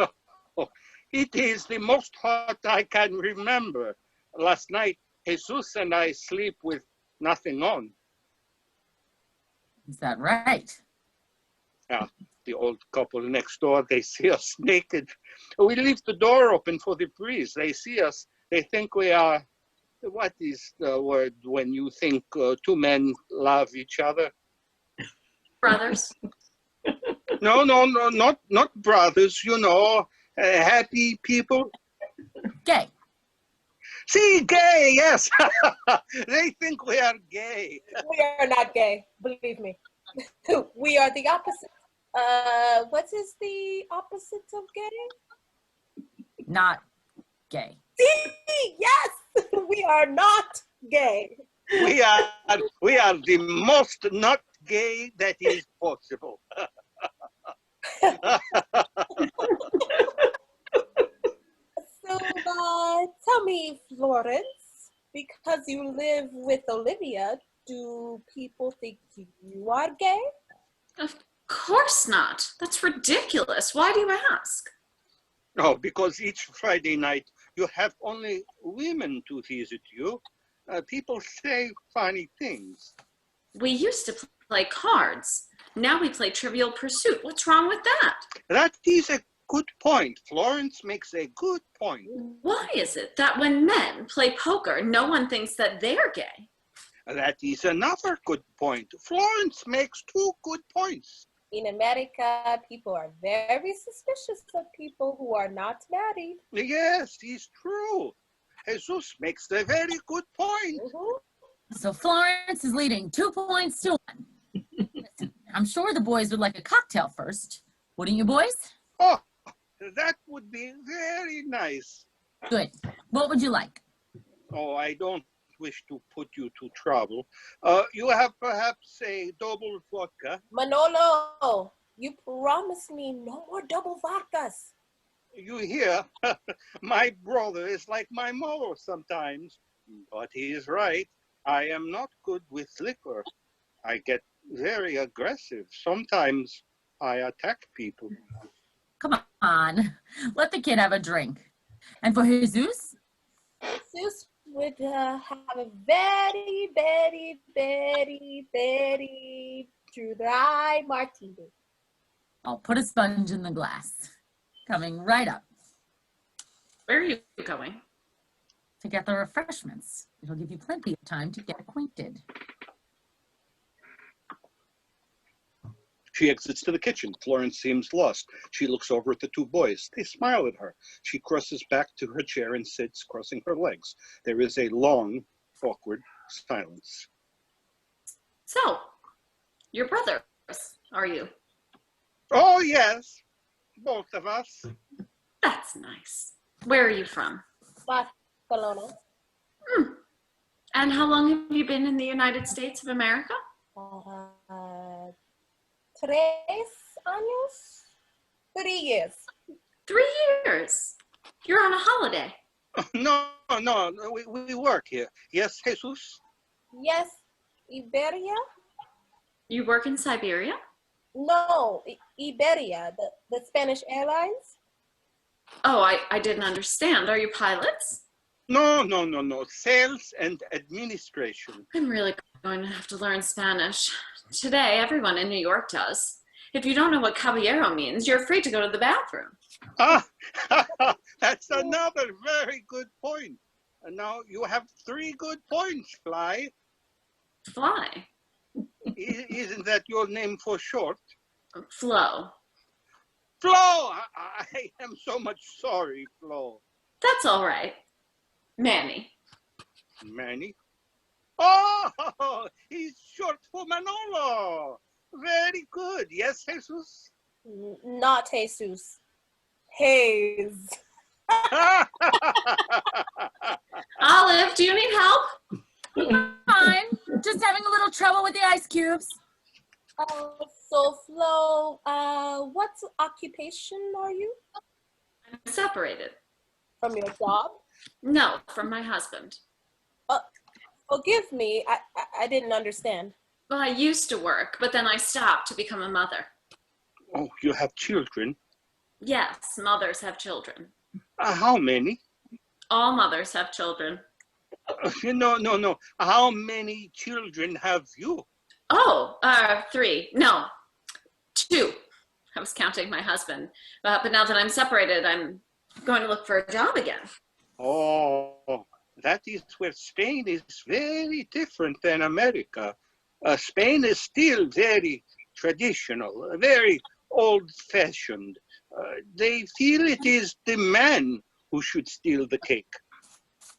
it is the most hot I can remember. Last night, Jesus and I sleep with nothing on. Is that right? The old couple next door, they see us naked. We leave the door open for the breeze. They see us, they think we are, what is the word when you think two men love each other? brothers. No, not brothers, you know, happy people. Gay. See, gay, yes. They think we are gay. We are not gay, believe me. We are the opposite. What is the opposite of gay? Not gay. See, yes, we are not gay. We are the most not gay that is possible. So, tell me, Florence, because you live with Olivia, Do people think you are gay? Of course not. That's ridiculous. Why do you ask? Oh, because each Friday night you have only women to visit you. People say funny things. We used to play cards. Now we play Trivial Pursuit. What's wrong with that? That is a good point. Florence makes a good point. Why is it that when men play poker, no one thinks that they're gay? That is another good point. Florence makes two good points. In America, people are very suspicious of people who are not married. Yes, it's true. Jesus makes a very good point. Mhm. So Florence is leading 2 points to 1. Listen, I'm sure the boys would like a cocktail first. Wouldn't you, boys? Oh, that would be very nice. Good. What would you like? Oh, I don't wish to put you to trouble. You have perhaps a double vodka. Manolo, you promised me no more double vodkas. You hear? My brother is like my mother sometimes, but he is right. I am not good with liquor. I get very aggressive. Sometimes I attack people. Come on. Let the kid have a drink. And for Jesus? Jesus would have a very, very, very, very dry martini. I'll put a sponge in the glass. Coming right up Where are you going? to get the refreshments. It'll give you plenty of time to get acquainted. She exits to the kitchen. Florence seems lost. She looks over at the two boys. They smile at her. She crosses back to her chair and sits, crossing her legs. There is a long, awkward silence. So, your brothers, are you? Oh, yes, both of us. That's nice. Where are you from? Barcelona. And how long have you been in the United States of America? 3 años? 3 years. 3 years. You're on a holiday. No, we work here. Yes, Jesus? Yes, Iberia? You work in Siberia? No, Iberia, the Spanish Airlines. Oh, I didn't understand. Are you pilots? No. Sales and administration. I'm really going to have to learn Spanish. Today, everyone in New York does. If you don't know what caballero means, you're free to go to the bathroom. Ah, that's another very good point. And now you have 3 good points, Fly. Fly. Isn't that your name for short? Flo. Flo! I am so much sorry, Flo. That's all right. Manny. Manny? Oh, he's short for Manolo. Very good. Yes, Jesus? Not Jesus. Hayes. Olive, do you need help? Fine. Just having a little trouble with the ice cubes. So Flo, what occupation are you? I'm separated. From your job? No, from my husband. Forgive me, I didn't understand. Well, I used to work, but then I stopped to become a mother. Oh, you have children? Yes, mothers have children. How many? All mothers have children. No. How many children have you? Oh, 3. No, 2. I was counting my husband. But now that I'm separated, I'm going to look for a job again. Oh, that is where Spain is very different than America. Spain is still very traditional, very old-fashioned. They feel it is the man who should steal the cake.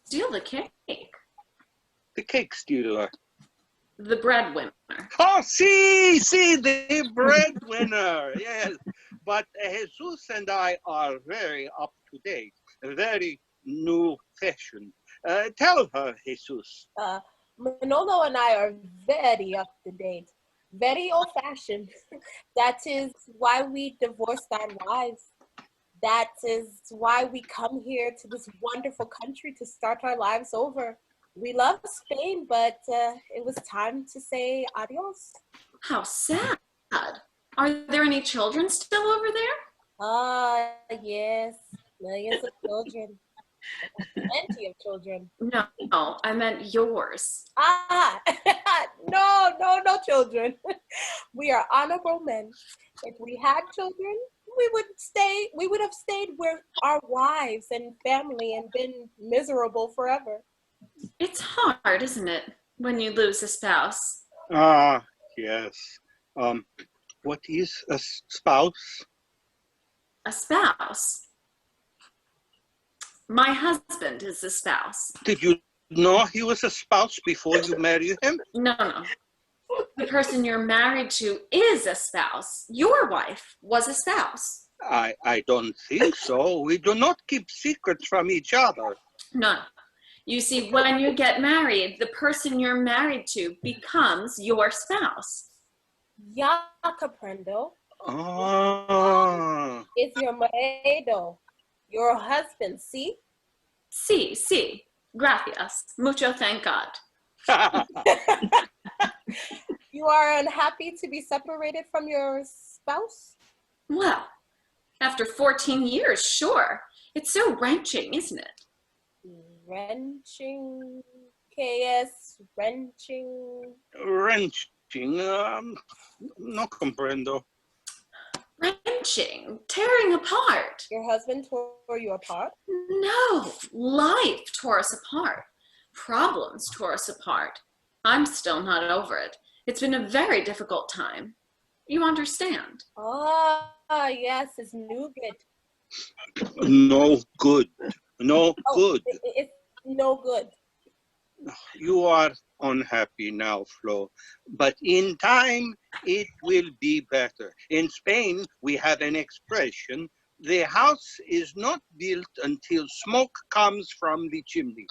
Steal the cake? The cake stealer. The breadwinner. Oh, see, the breadwinner. Yes, but Jesus and I are very up to date, very new-fashioned. Tell her, Jesus. Manolo and I are very up to date, very old-fashioned. That is why we divorced our wives. That is why we come here to this wonderful country to start our lives over. We love Spain, but it was time to say adios. How sad. Are there any children still over there? Ah, yes, millions of children. Plenty of children. No, I meant yours. Ah, no children. We are honorable men. If we had children, we would have stayed with our wives and family and been miserable forever. It's hard, isn't it, when you lose a spouse? Ah, yes. What is a spouse? A spouse? My husband is a spouse. Did you know he was a spouse before you married him? No. The person you're married to is a spouse. Your wife was a spouse. I don't think so. We do not keep secrets from each other. No. You see, when you get married, the person you're married to becomes your spouse. Ya comprendo. Ah. Is your marido, your husband, see? Sí. Gracias. Mucho thank God. You are unhappy to be separated from your spouse? Well, after 14 years, sure. It's so wrenching, isn't it? Wrenching, KS, wrenching. Wrenching. No comprendo. Wrenching, tearing apart. Your husband tore you apart? No, life tore us apart. Problems tore us apart. I'm still not over it. It's been a very difficult time. You understand? Ah, yes, it's no good. No good. No good. It's no good. You are unhappy now, Flo, but in time it will be better. In Spain, we have an expression: the house is not built until smoke comes from the chimney.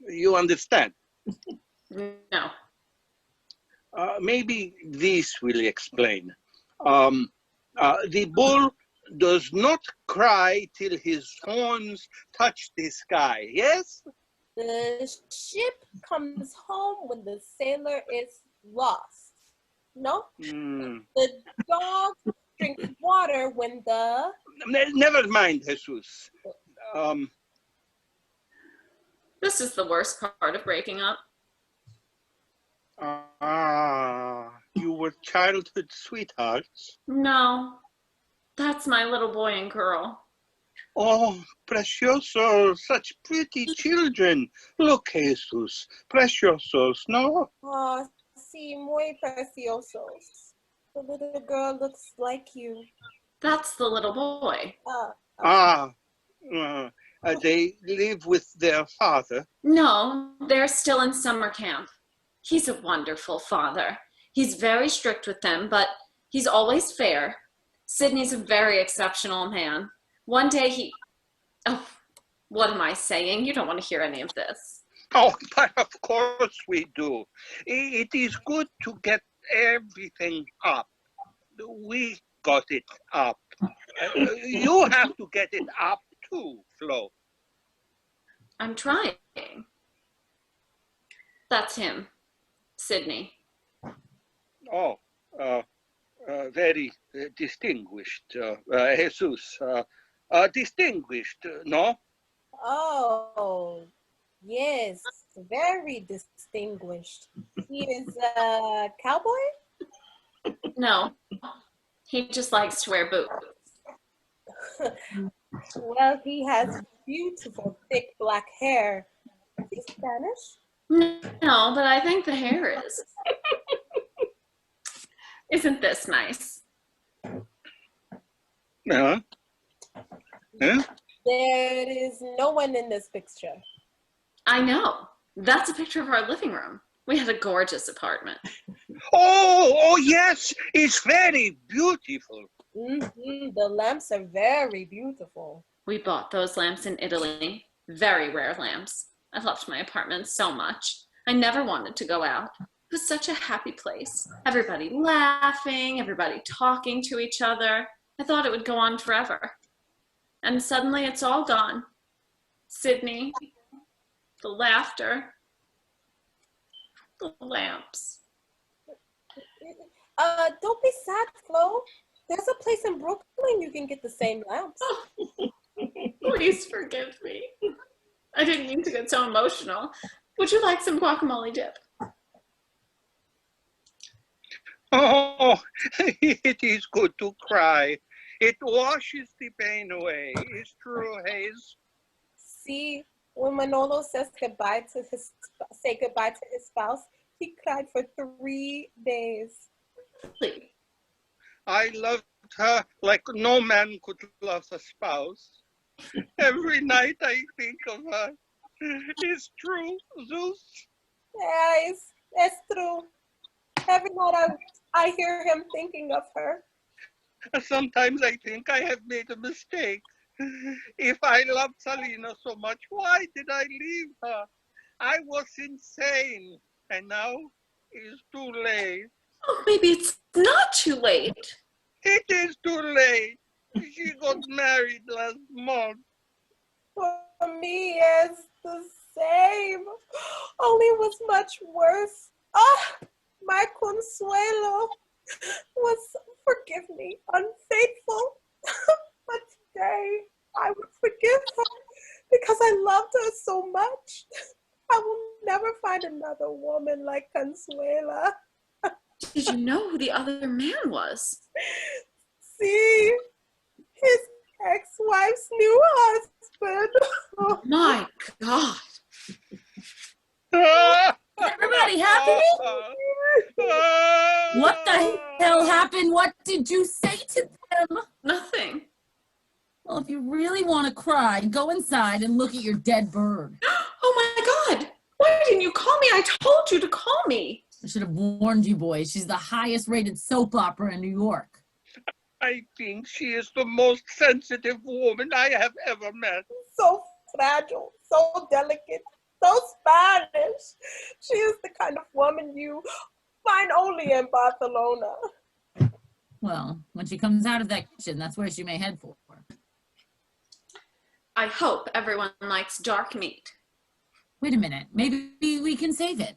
You understand? No. Maybe this will explain. The bull does not cry till his horns touch the sky, yes? The ship comes home when the sailor is lost. No? The dog drinks water when the... Never mind, Jesus. This is the worst part of breaking up. You were childhood sweethearts. No, that's my little boy and girl. Oh, precioso, such pretty children. Look, Jesus, preciosos, no? Oh, sí, muy preciosos. The little girl looks like you. That's the little boy. They live with their father. No, they're still in summer camp. He's a wonderful father. He's very strict with them, but he's always fair. Sydney's a very exceptional man. One day oh, what am I saying? You don't want to hear any of this. Oh, but of course we do. It is good to get everything up. We got it up. You have to get it up too, Flo. I'm trying. That's him, Sydney. Oh, very distinguished, Jesus. Distinguished, no? Oh, yes, very distinguished. He is a cowboy? No, he just likes to wear boots. Well, he has beautiful, thick black hair. Is he Spanish? No, but I think the hair is. Isn't this nice? Huh? Huh? There is no one in this picture. I know. That's a picture of our living room. We had a gorgeous apartment. Oh, yes, it's very beautiful. The lamps are very beautiful. We bought those lamps in Italy. Very rare lamps. I loved my apartment so much. I never wanted to go out. It was such a happy place. Everybody laughing, everybody talking to each other. I thought it would go on forever. And suddenly it's all gone. Sydney, the laughter, The lamps. Don't be sad, Flo. There's a place in Brooklyn you can get the same lamps. Please forgive me. I didn't mean to get so emotional. Would you like some guacamole dip? Oh, it is good to cry. It washes the pain away. It's true, Hayes. See, when Manolo say goodbye to his spouse, he cried for 3 days. Please. I loved her like no man could love a spouse. Every night I think of her. It's true, Zeus. Yeah, it's true. Every night I hear him thinking of her. Sometimes I think I have made a mistake. If I loved Salina so much, why did I leave her? I was insane, and now it's too late. Oh, maybe it's not too late. It is too late. She got married last month. For me, it's the same. Only it was much worse. My Consuelo was, forgive me, unfaithful. But today, I would forgive her because I loved her so much. I will never find another woman like Consuela. Did you know who the other man was? See, his ex-wife's new husband. My God. Is everybody happy? What the hell happened? What did you say to them? Nothing. Well, if you really want to cry, go inside and look at your dead bird. Oh my God. Why didn't you call me? I told you to call me. I should have warned you boys. She's the highest rated soap opera in New York. I think she is the most sensitive woman I have ever met. So fragile, so delicate, so Spanish. She is the kind of woman you find only in Barcelona. Well, when she comes out of that kitchen, that's where she may head for. I hope everyone likes dark meat. Wait a minute. Maybe we can save it.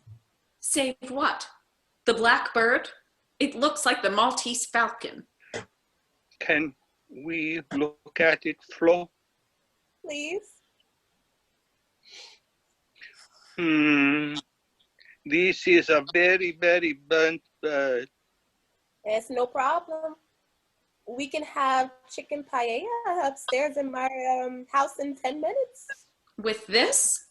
Save what? The black bird? It looks like the Maltese falcon. Can we look at it, Flo? Please? This is a very, very burnt bird. It's no problem. We can have chicken paella upstairs in my house in 10 minutes. With this?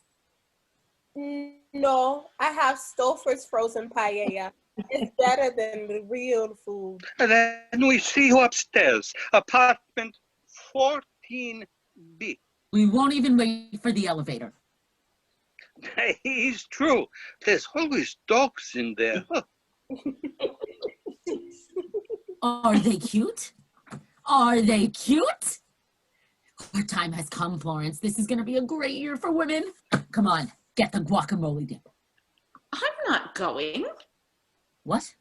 No, I have Stouffer's frozen paella. It's better than the real food. And then we see you upstairs, apartment 14B. We won't even wait for the elevator. It's true. There's always dogs in there. Huh. Are they cute? Are they cute? Our time has come, Florence. This is going to be a great year for women. Come on, get the guacamole dip. I'm not going. What?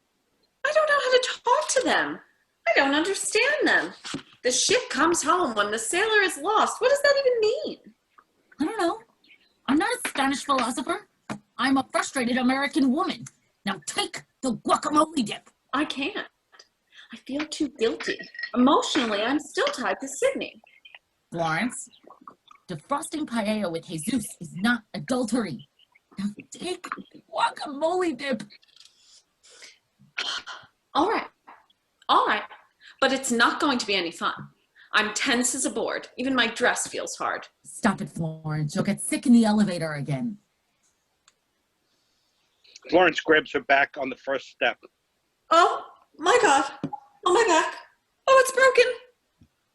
I don't know how to talk to them. I don't understand them. The ship comes home when the sailor is lost. What does that even mean? I don't know. I'm not a Spanish philosopher. I'm a frustrated American woman. Now take the guacamole dip. I can't. I feel too guilty. Emotionally, I'm still tied to Sydney. Florence, defrosting paella with Jesus is not adultery. Now take the guacamole dip. All right. But it's not going to be any fun. I'm tense as a board. Even my dress feels hard. Stop it, Florence. You'll get sick in the elevator again. Florence grabs her back on the first step. Oh my God. Oh, my back. Oh, it's broken.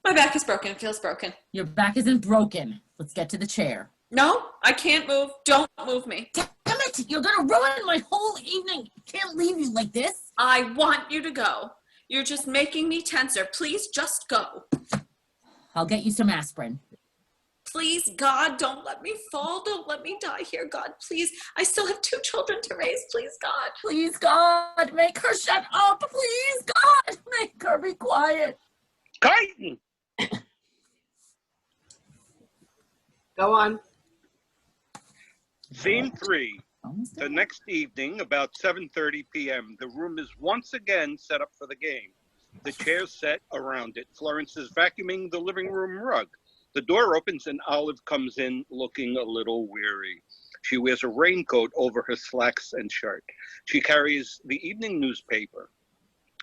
My back is broken. It feels broken. Your back isn't broken. Let's get to the chair. No, I can't move. Don't move me. Damn it! You're gonna ruin my whole evening. Can't leave you like this. I want you to go. You're just making me tenser. Please just go. I'll get you some aspirin. Please, God, don't let me fall. Don't let me die here, God. Please, I still have 2 children to raise. Please, God. Please, God, make her shut up. Please, God, make her be quiet. Crichton! Go on. Scene 3. Almost The there. next evening, about 7:30 p.m., the room is once again set up for the game. The chairs set around it. Florence is vacuuming the living room rug. The door opens and Olive comes in looking a little weary. She wears a raincoat over her slacks and shirt. She carries the evening newspaper.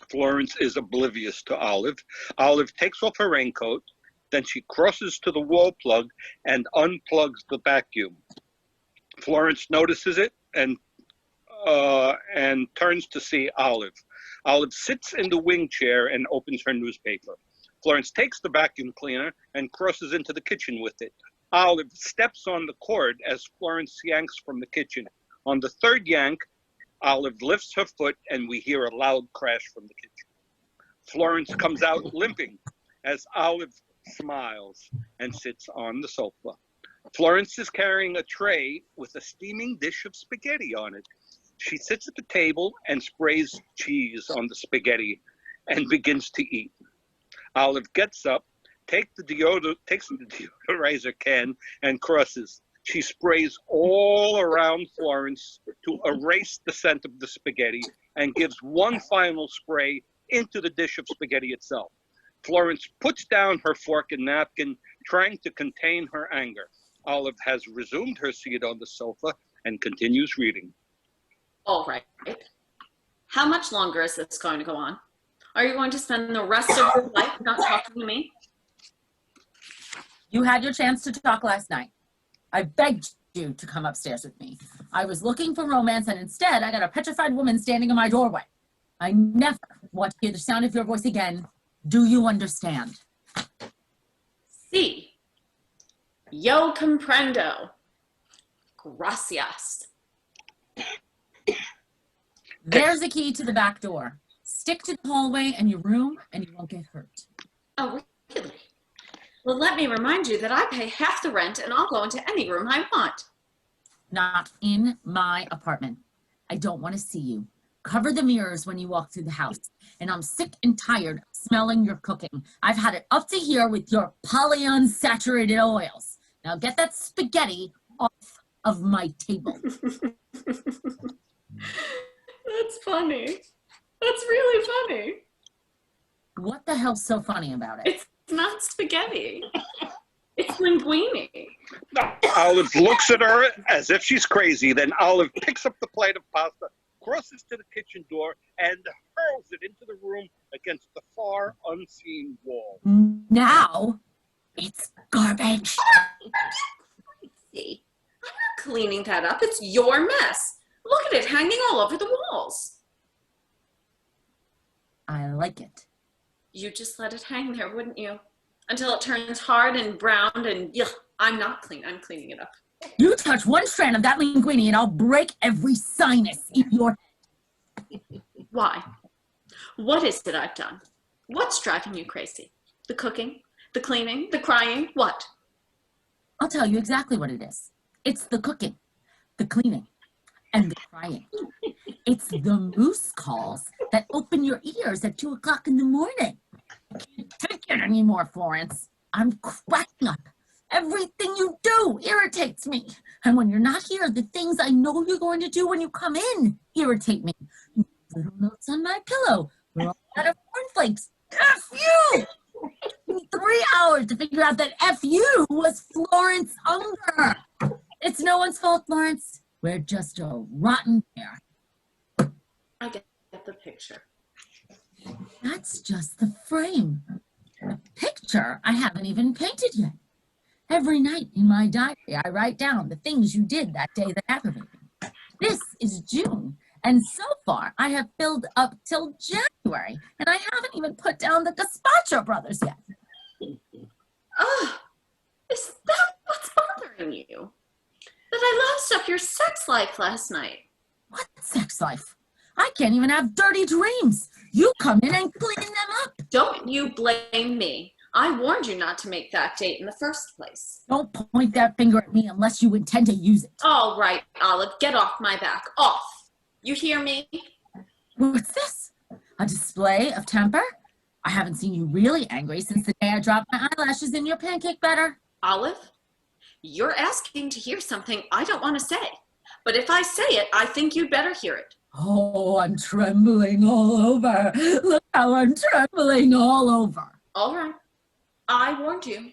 Florence is oblivious to Olive. Olive takes off her raincoat, then she crosses to the wall plug and unplugs the vacuum. Florence notices it and turns to see Olive. Olive sits in the wing chair and opens her newspaper. Florence takes the vacuum cleaner and crosses into the kitchen with it. Olive steps on the cord as Florence yanks from the kitchen. On the third yank, Olive lifts her foot and we hear a loud crash from the kitchen. Florence comes out limping as Olive smiles and sits on the sofa. Florence is carrying a tray with a steaming dish of spaghetti on it. She sits at the table and sprays cheese on the spaghetti and begins to eat. Olive gets up, takes the deodorizer can and crosses. She sprays all around Florence to erase the scent of the spaghetti and gives one final spray into the dish of spaghetti itself. Florence puts down her fork and napkin, trying to contain her anger. Olive has resumed her seat on the sofa and continues reading. All right. How much longer is this going to go on? Are you going to spend the rest of your life not talking to me? You had your chance to talk last night. I begged you to come upstairs with me. I was looking for romance, and instead I got a petrified woman standing in my doorway. I never want to hear the sound of your voice again. Do you understand? Sí. Yo comprendo. Gracias. There's a key to the back door. Stick to the hallway and your room, and you won't get hurt. Oh, really? Well, let me remind you that I pay half the rent and I'll go into any room I want. Not in my apartment. I don't want to see you. Cover the mirrors when you walk through the house. And I'm sick and tired of smelling your cooking. I've had it up to here with your polyunsaturated oils. Now get that spaghetti off of my table. That's funny. That's really funny. What the hell's so funny about it? It's not spaghetti. It's linguine. Olive looks at her as if she's crazy. Then Olive picks up the plate of pasta, crosses to the kitchen door, and hurls it into the room against the far unseen wall. Now it's garbage. See, I'm not cleaning that up. It's your mess. Look at it hanging all over the walls. I like it. You just let it hang there, wouldn't you? Until it turns hard and brown and yuck, I'm not clean. I'm cleaning it up. You touch one strand of that linguine and I'll break every sinus in your head. Why? What is it I've done? What's driving you crazy? The cooking? The cleaning? The crying? What? I'll tell you exactly what it is. It's the cooking, the cleaning, and the crying. It's the moose calls that open your ears at 2 o'clock in the morning. I can't take it anymore, Florence. I'm cracking up. Everything you do irritates me. And when you're not here, the things I know you're going to do when you come in irritate me. You put little notes on my pillow. We're all out of cornflakes. F you! It took me 3 hours to figure out that F you was Florence Unger. It's no one's fault, Florence. We're just a rotten pair. I get the picture. That's just the frame. The picture I haven't even painted yet. Every night in my diary, I write down the things you did that day that aggravated me. This is June, and so far I have filled up till January, and I haven't even put down the Gazpacho brothers yet. Ah, is that what's bothering you? That I loused up your sex life last night. What sex life? I can't even have dirty dreams. You come in and clean them up. Don't you blame me. I warned you not to make that date in the first place. Don't point that finger at me unless you intend to use it. All right, Olive, get off my back. Off. You hear me? What's this? A display of temper? I haven't seen you really angry since the day I dropped my eyelashes in your pancake batter. Olive, you're asking to hear something I don't want to say. But if I say it, I think you'd better hear it. Oh, I'm trembling all over. Look how I'm trembling all over. All right. I warned you.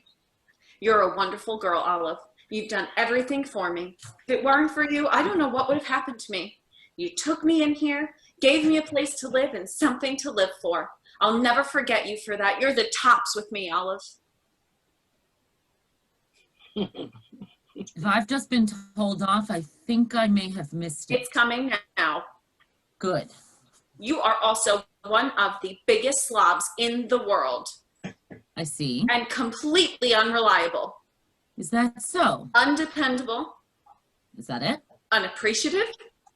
You're a wonderful girl, Olive. You've done everything for me. If it weren't for you, I don't know what would have happened to me. You took me in here, gave me a place to live and something to live for. I'll never forget you for that. You're the tops with me, Olive. If I've just been told off, I think I may have missed it. It's coming now. Good. You are also one of the biggest slobs in the world I see. and completely unreliable, Is that so? undependable, Is that it? unappreciative,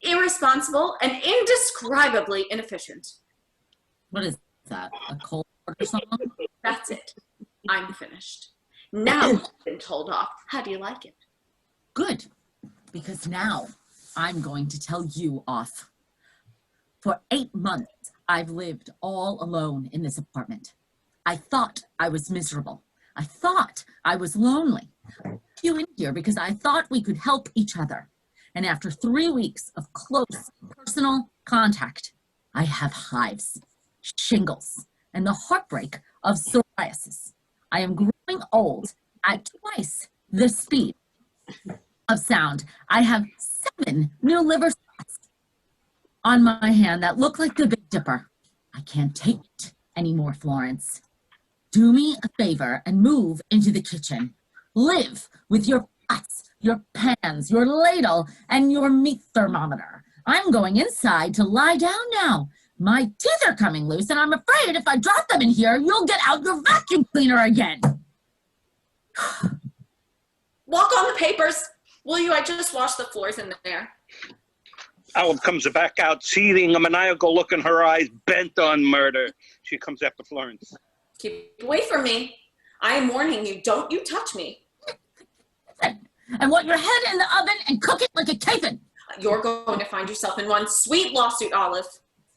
irresponsible, and indescribably inefficient. What is that? A Cole Porter song? That's it. I'm finished. Now you've been told off. How do you like it? Good. Because now I'm going to tell you off. For 8 months, I've lived all alone in this apartment. I thought I was miserable. I thought I was lonely. I put you in here because I thought we could help each other. And after 3 weeks of close personal contact, I have hives, shingles, and the heartbreak of psoriasis. I am growing old at twice the speed of sound. I have 7 new liver spots on my hand that look like the Big Dipper. I can't take it anymore, Florence. Do me a favor and move into the kitchen. Live with your pots, your pans, your ladle, and your meat thermometer. I'm going inside to lie down now. My teeth are coming loose, and I'm afraid if I drop them in here, you'll get out your vacuum cleaner again. Walk on the papers. Will you? I just washed the floors in there. Olive comes back out, seething, a maniacal look in her eyes, bent on murder. She comes after Florence. Keep away from me. I am warning you. Don't you touch me. And want your head in the oven and cook it like a capon. You're going to find yourself in one sweet lawsuit, Olive.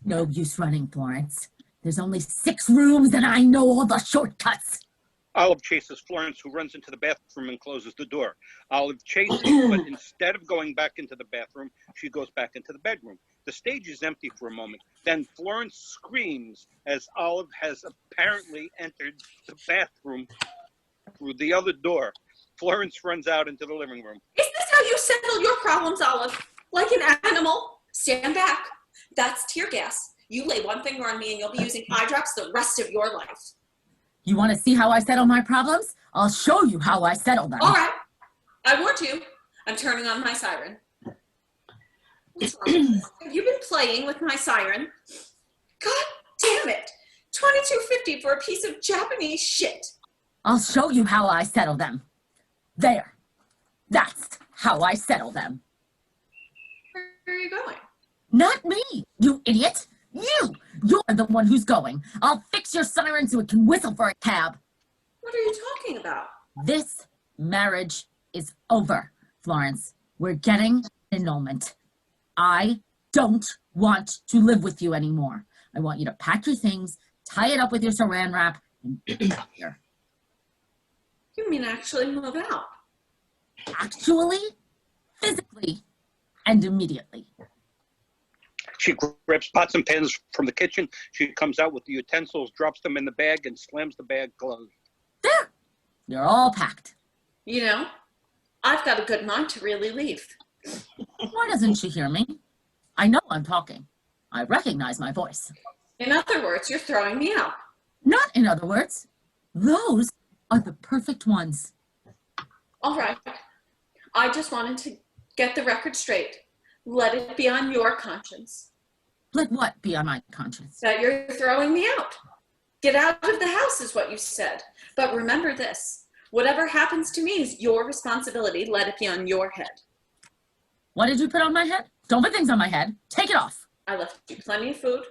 No use running, Florence. There's only 6 rooms and I know all the shortcuts. Olive chases Florence, who runs into the bathroom and closes the door. Olive chases, but instead of going back into the bathroom, she goes back into the bedroom. The stage is empty for a moment. Then Florence screams as Olive has apparently entered the bathroom through the other door. Florence runs out into the living room. Is this how you settle your problems, Olive? Like an animal? Stand back. That's tear gas. You lay one finger on me and you'll be using eye drops the rest of your life. You want to see how I settle my problems? I'll show you how I settle them. All right. I warned you. I'm turning on my siren. What's wrong? Have you been playing with my siren? God damn it. $22.50 for a piece of Japanese shit. I'll show you how I settle them. There. That's how I settle them. Where are you going? Not me, you idiot. You're the one who's going. I'll fix your siren so it can whistle for a cab. What are you talking about? This marriage is over, Florence. We're getting annulment. I don't want to live with you anymore. I want you to pack your things, tie it up with your saran wrap, and get out here. You mean actually move out? Actually, physically, and immediately. She grabs pots and pans from the kitchen. She comes out with the utensils, drops them in the bag, and slams the bag closed. There. You're all packed. You know, I've got a good mind to really leave. Why doesn't she hear me? I know I'm talking. I recognize my voice. In other words, you're throwing me out. Not in other words. Those are the perfect ones. All right. I just wanted to get the record straight. Let it be on your conscience Let what be on my conscience? that you're throwing me out. Get out of the house is what you said. But remember this. Whatever happens to me is your responsibility. Let it be on your head. What did you put on my head? Don't put things on my head. Take it off. I left you plenty of food.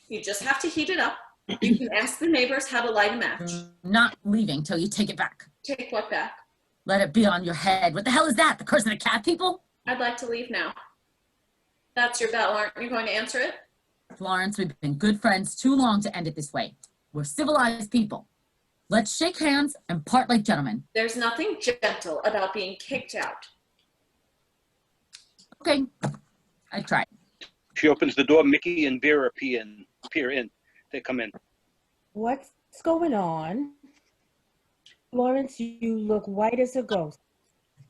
You just have to heat it up. You can ask the neighbors how to light a match. Not leaving till you take it back. Take what back? Let it be on your head. What the hell is that? The curse of the cat people? I'd like to leave now. That's your bell. Aren't you going to answer it? Florence, we've been good friends too long to end it this way. We're civilized people. Let's shake hands and part like gentlemen. There's nothing gentle about being kicked out. Okay, I tried. She opens the door. Mickey and Vera peer in. They come in. What's going on? Florence, you look white as a ghost.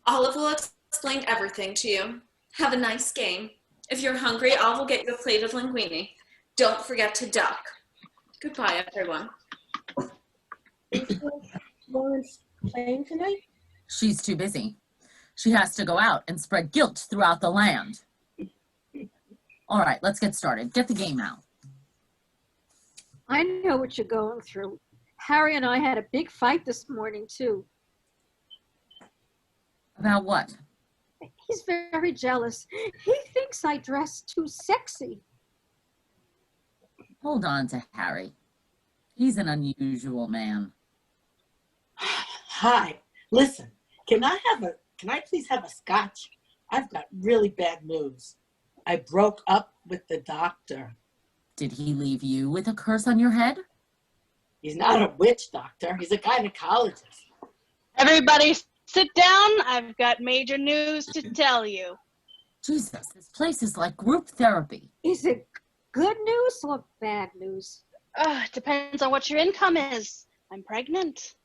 Olive will explain everything to you. Have a nice game. If you're hungry, I will get you a plate of linguine. Don't forget to duck. Goodbye, everyone. Is Florence playing tonight? She's too busy. She has to go out and spread guilt throughout the land. All right, let's get started. Get the game out. I know what you're going through. Harry and I had a big fight this morning, too. About what? He's very jealous. He thinks I dress too sexy. Hold on to Harry. He's an unusual man. Hi. Listen, can I please have a scotch? I've got really bad news. I broke up with the doctor. Did he leave you with a curse on your head? He's not a witch doctor. He's a gynecologist. Everybody sit down. I've got major news to tell you. Jesus, this place is like group therapy. Is it good news or bad news? It depends on what your income is. I'm pregnant.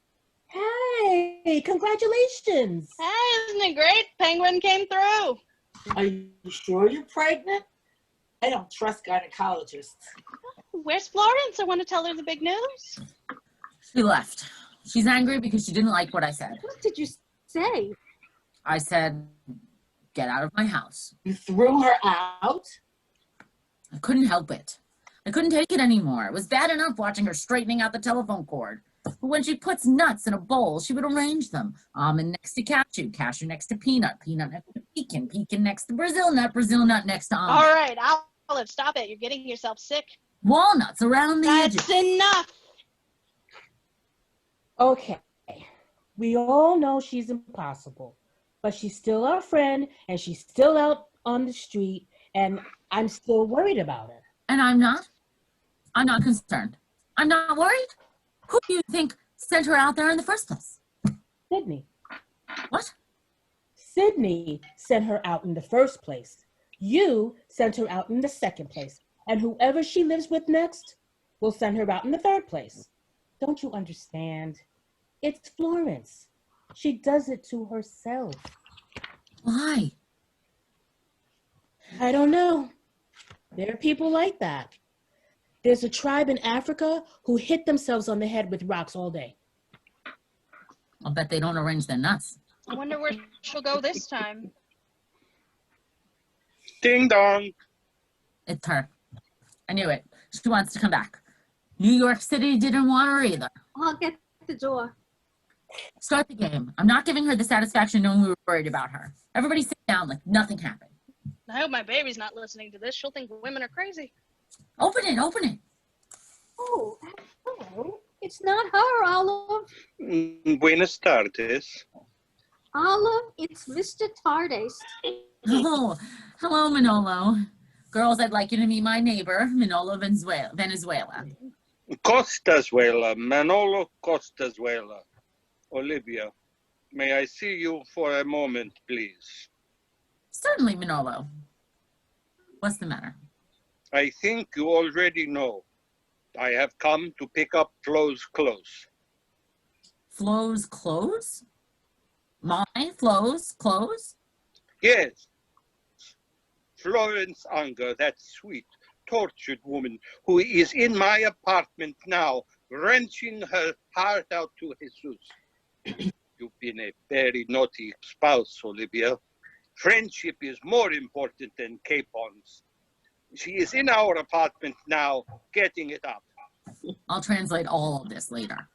Hey, congratulations. Hey, isn't it great? Penguin came through. Are you sure you're pregnant? I don't trust gynecologists. Where's Florence? I want to tell her the big news. She left. She's angry because she didn't like what I said. What did you say? I said, get out of my house. You threw her out? I couldn't help it. I couldn't take it anymore. It was bad enough watching her straightening out the telephone cord. But when she puts nuts in a bowl, she would arrange them. Almond next to cashew, cashew next to peanut, peanut next to pecan, pecan next to Brazil nut next to almond. All right, Olive, stop it. You're getting yourself sick. Walnuts around the edges. That's enough. Okay, we all know she's impossible, but she's still our friend and she's still out on the street and I'm still worried about her. And I'm not? I'm not concerned. I'm not worried? Who do you think sent her out there in the first place? Sydney. What? Sydney sent her out in the first place. You sent her out in the second place. And whoever she lives with next will send her out in the third place. Don't you understand? It's Florence. She does it to herself. Why? I don't know. There are people like that. There's a tribe in Africa who hit themselves on the head with rocks all day. I'll bet they don't arrange their nuts. I wonder where she'll go this time. Ding dong. It's her. I knew it. She wants to come back. New York City didn't want her either. I'll get the door. Start the game. I'm not giving her the satisfaction knowing we were worried about her. Everybody sit down like nothing happened. I hope my baby's not listening to this. She'll think women are crazy. Open it, open it. Oh, hello. It's not her, Olive. Buenas tardes. Olive, it's Mr. Tardest. Oh, hello, Manolo. Girls, I'd like you to meet my neighbor, Manolo Venezuela. Costazuela, Manolo Costazuela. Olivia, may I see you for a moment, please? Certainly, Manolo. What's the matter? I think you already know. I have come to pick up Flo's clothes. Flo's clothes? My Flo's clothes? Yes. Florence Unger, that sweet, tortured woman who is in my apartment now, wrenching her heart out to Jesus. You've been a very naughty spouse, Olivia. Friendship is more important than capons. She is in our apartment now, getting it up. I'll translate all of this later.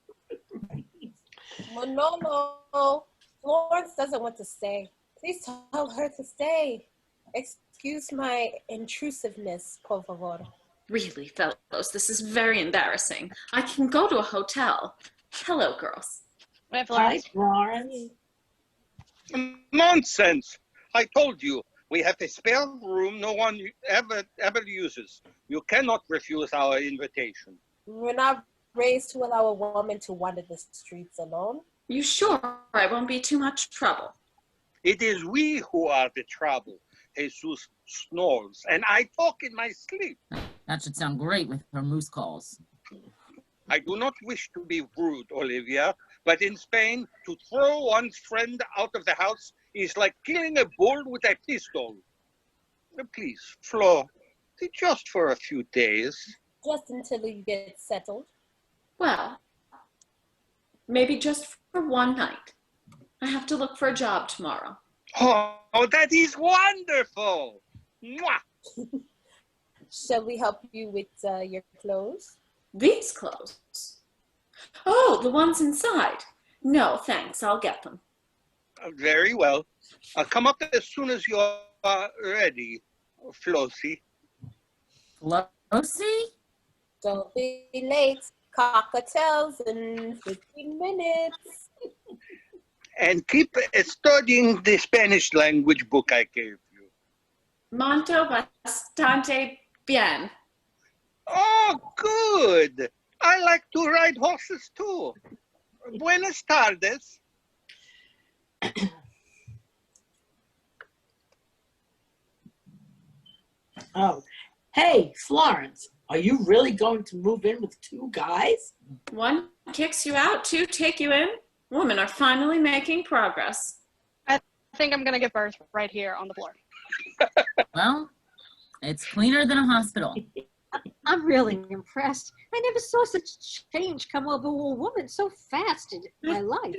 Manolo, Florence doesn't want to stay. Please tell her to stay. Excuse my intrusiveness, por favor. Really, fellows, this is very embarrassing. I can go to a hotel. Hello, girls. Wait, Hi, Florence. Florence. Nonsense! I told you, we have a spare room no one ever uses. You cannot refuse our invitation. We're not raised to allow a woman to wander the streets alone. You sure I won't be too much trouble? It is we who are the trouble. Jesus snores, and I talk in my sleep. That should sound great with her moose calls. I do not wish to be rude, Olivia, but in Spain, to throw one's friend out of the house is like killing a bull with a pistol. Please, Flo, just for a few days. Just until you get settled. Well, maybe just for one night. I have to look for a job tomorrow. Oh, that is wonderful! Mwah! Shall we help you with your clothes? These clothes? Oh, the ones inside. No, thanks. I'll get them. Very well. Come up as soon as you're ready, Flossie. Flossie? Don't be late. Cocktails in 15 minutes. And keep studying the Spanish language book I gave you. Monto bastante bien. Oh, good. I like to ride horses too. Buenas tardes. Oh, hey, Florence, are you really going to move in with two guys? One kicks you out, two take you in. Women are finally making progress. I think I'm gonna give birth right here on the floor. Well, it's cleaner than a hospital. I'm really impressed. I never saw such change come over a woman so fast in my life.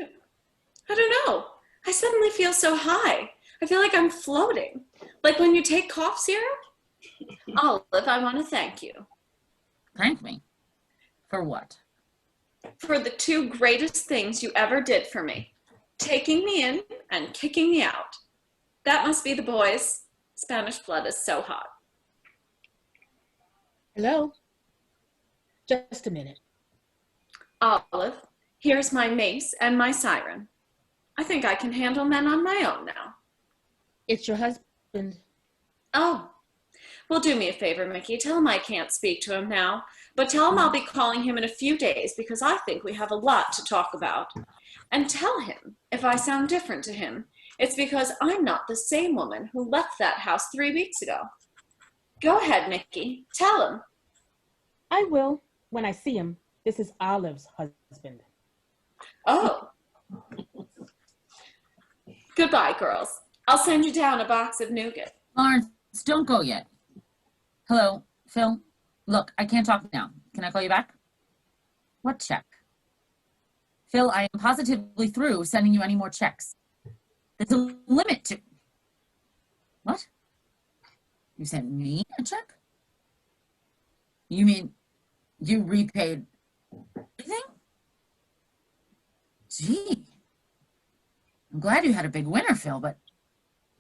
I don't know. I suddenly feel so high. I feel like I'm floating. Like when you take cough syrup. Olive, I want to thank you. Thank me? For what? For the two greatest things you ever did for me. Taking me in and kicking me out. That must be the boys. Spanish blood is so hot. Hello? Just a minute. Olive, here's my mace and my siren. I think I can handle men on my own now. It's your husband. Oh, well, do me a favor, Mickey. Tell him I can't speak to him now, but tell him I'll be calling him in a few days because I think we have a lot to talk about. And tell him, if I sound different to him, it's because I'm not the same woman who left that house 3 weeks ago. Go ahead, Mickey. Tell him. I will when I see him. This is Olive's husband. Oh. Goodbye, girls. I'll send you down a box of nougat. Lawrence, don't go yet. Hello, Phil. Look, I can't talk now. Can I call you back? What check? Phil, I am positively through sending you any more checks. There's a limit to... What? You sent me a check? You mean you repaid everything? Gee. I'm glad you had a big winner, Phil, but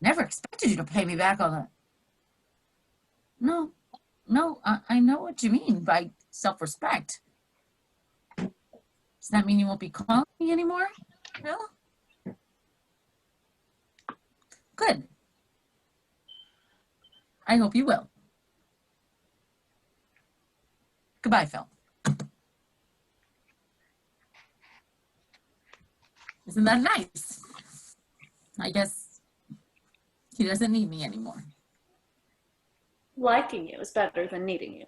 never expected you to pay me back all that. No, I know what you mean by self-respect. Does that mean you won't be calling me anymore, Phil? Good. I hope you will. Goodbye, Phil. Isn't that nice? I guess he doesn't need me anymore. Liking you is better than needing you.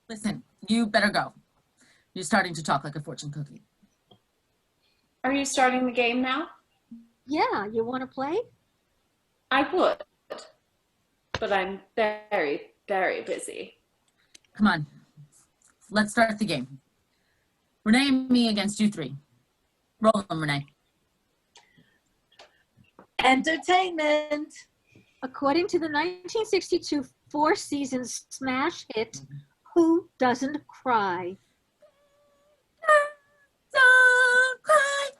Listen, you better go. You're starting to talk like a fortune cookie. Are you starting the game now? Yeah, you want to play? I would, but I'm very, very busy. Come on, let's start the game. Renee and me against you three. Roll them, Renee. Entertainment. According to the 1962 four-season smash hit, Who Doesn't Cry? Don't cry.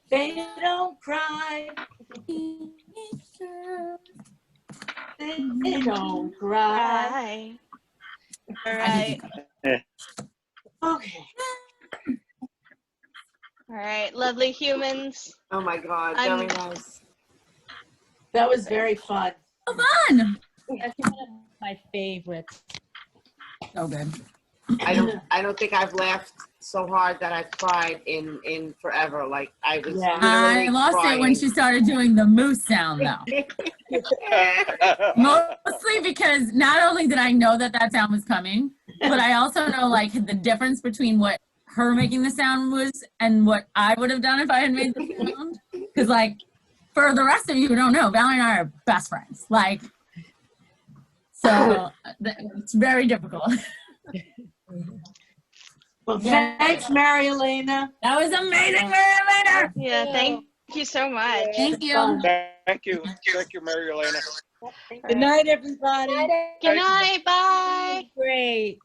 They don't cry. They don't cry. All right. Okay. All right, lovely humans. Oh my God, I'm- very nice. That was very fun. Come on. That's one of my favorites. So good. I don't think I've laughed so hard that I've cried in forever. Like I was Yeah. I literally lost it when crying. she started doing the moose sound, though. Mostly because not only did I know that that sound was coming, but I also know like the difference between what her making the sound was and what I would have done if I had made the sound. Because like, for the rest of you who don't know, Valerie and I are best friends. Like, so it's very difficult. Well, thanks, Mary Elena. That was amazing, Mary Elena. Yeah, thank you so much. Thank you. Fun. Thank you. Thank you, Mary Elena. Good night, everybody. Good night. Bye. Great.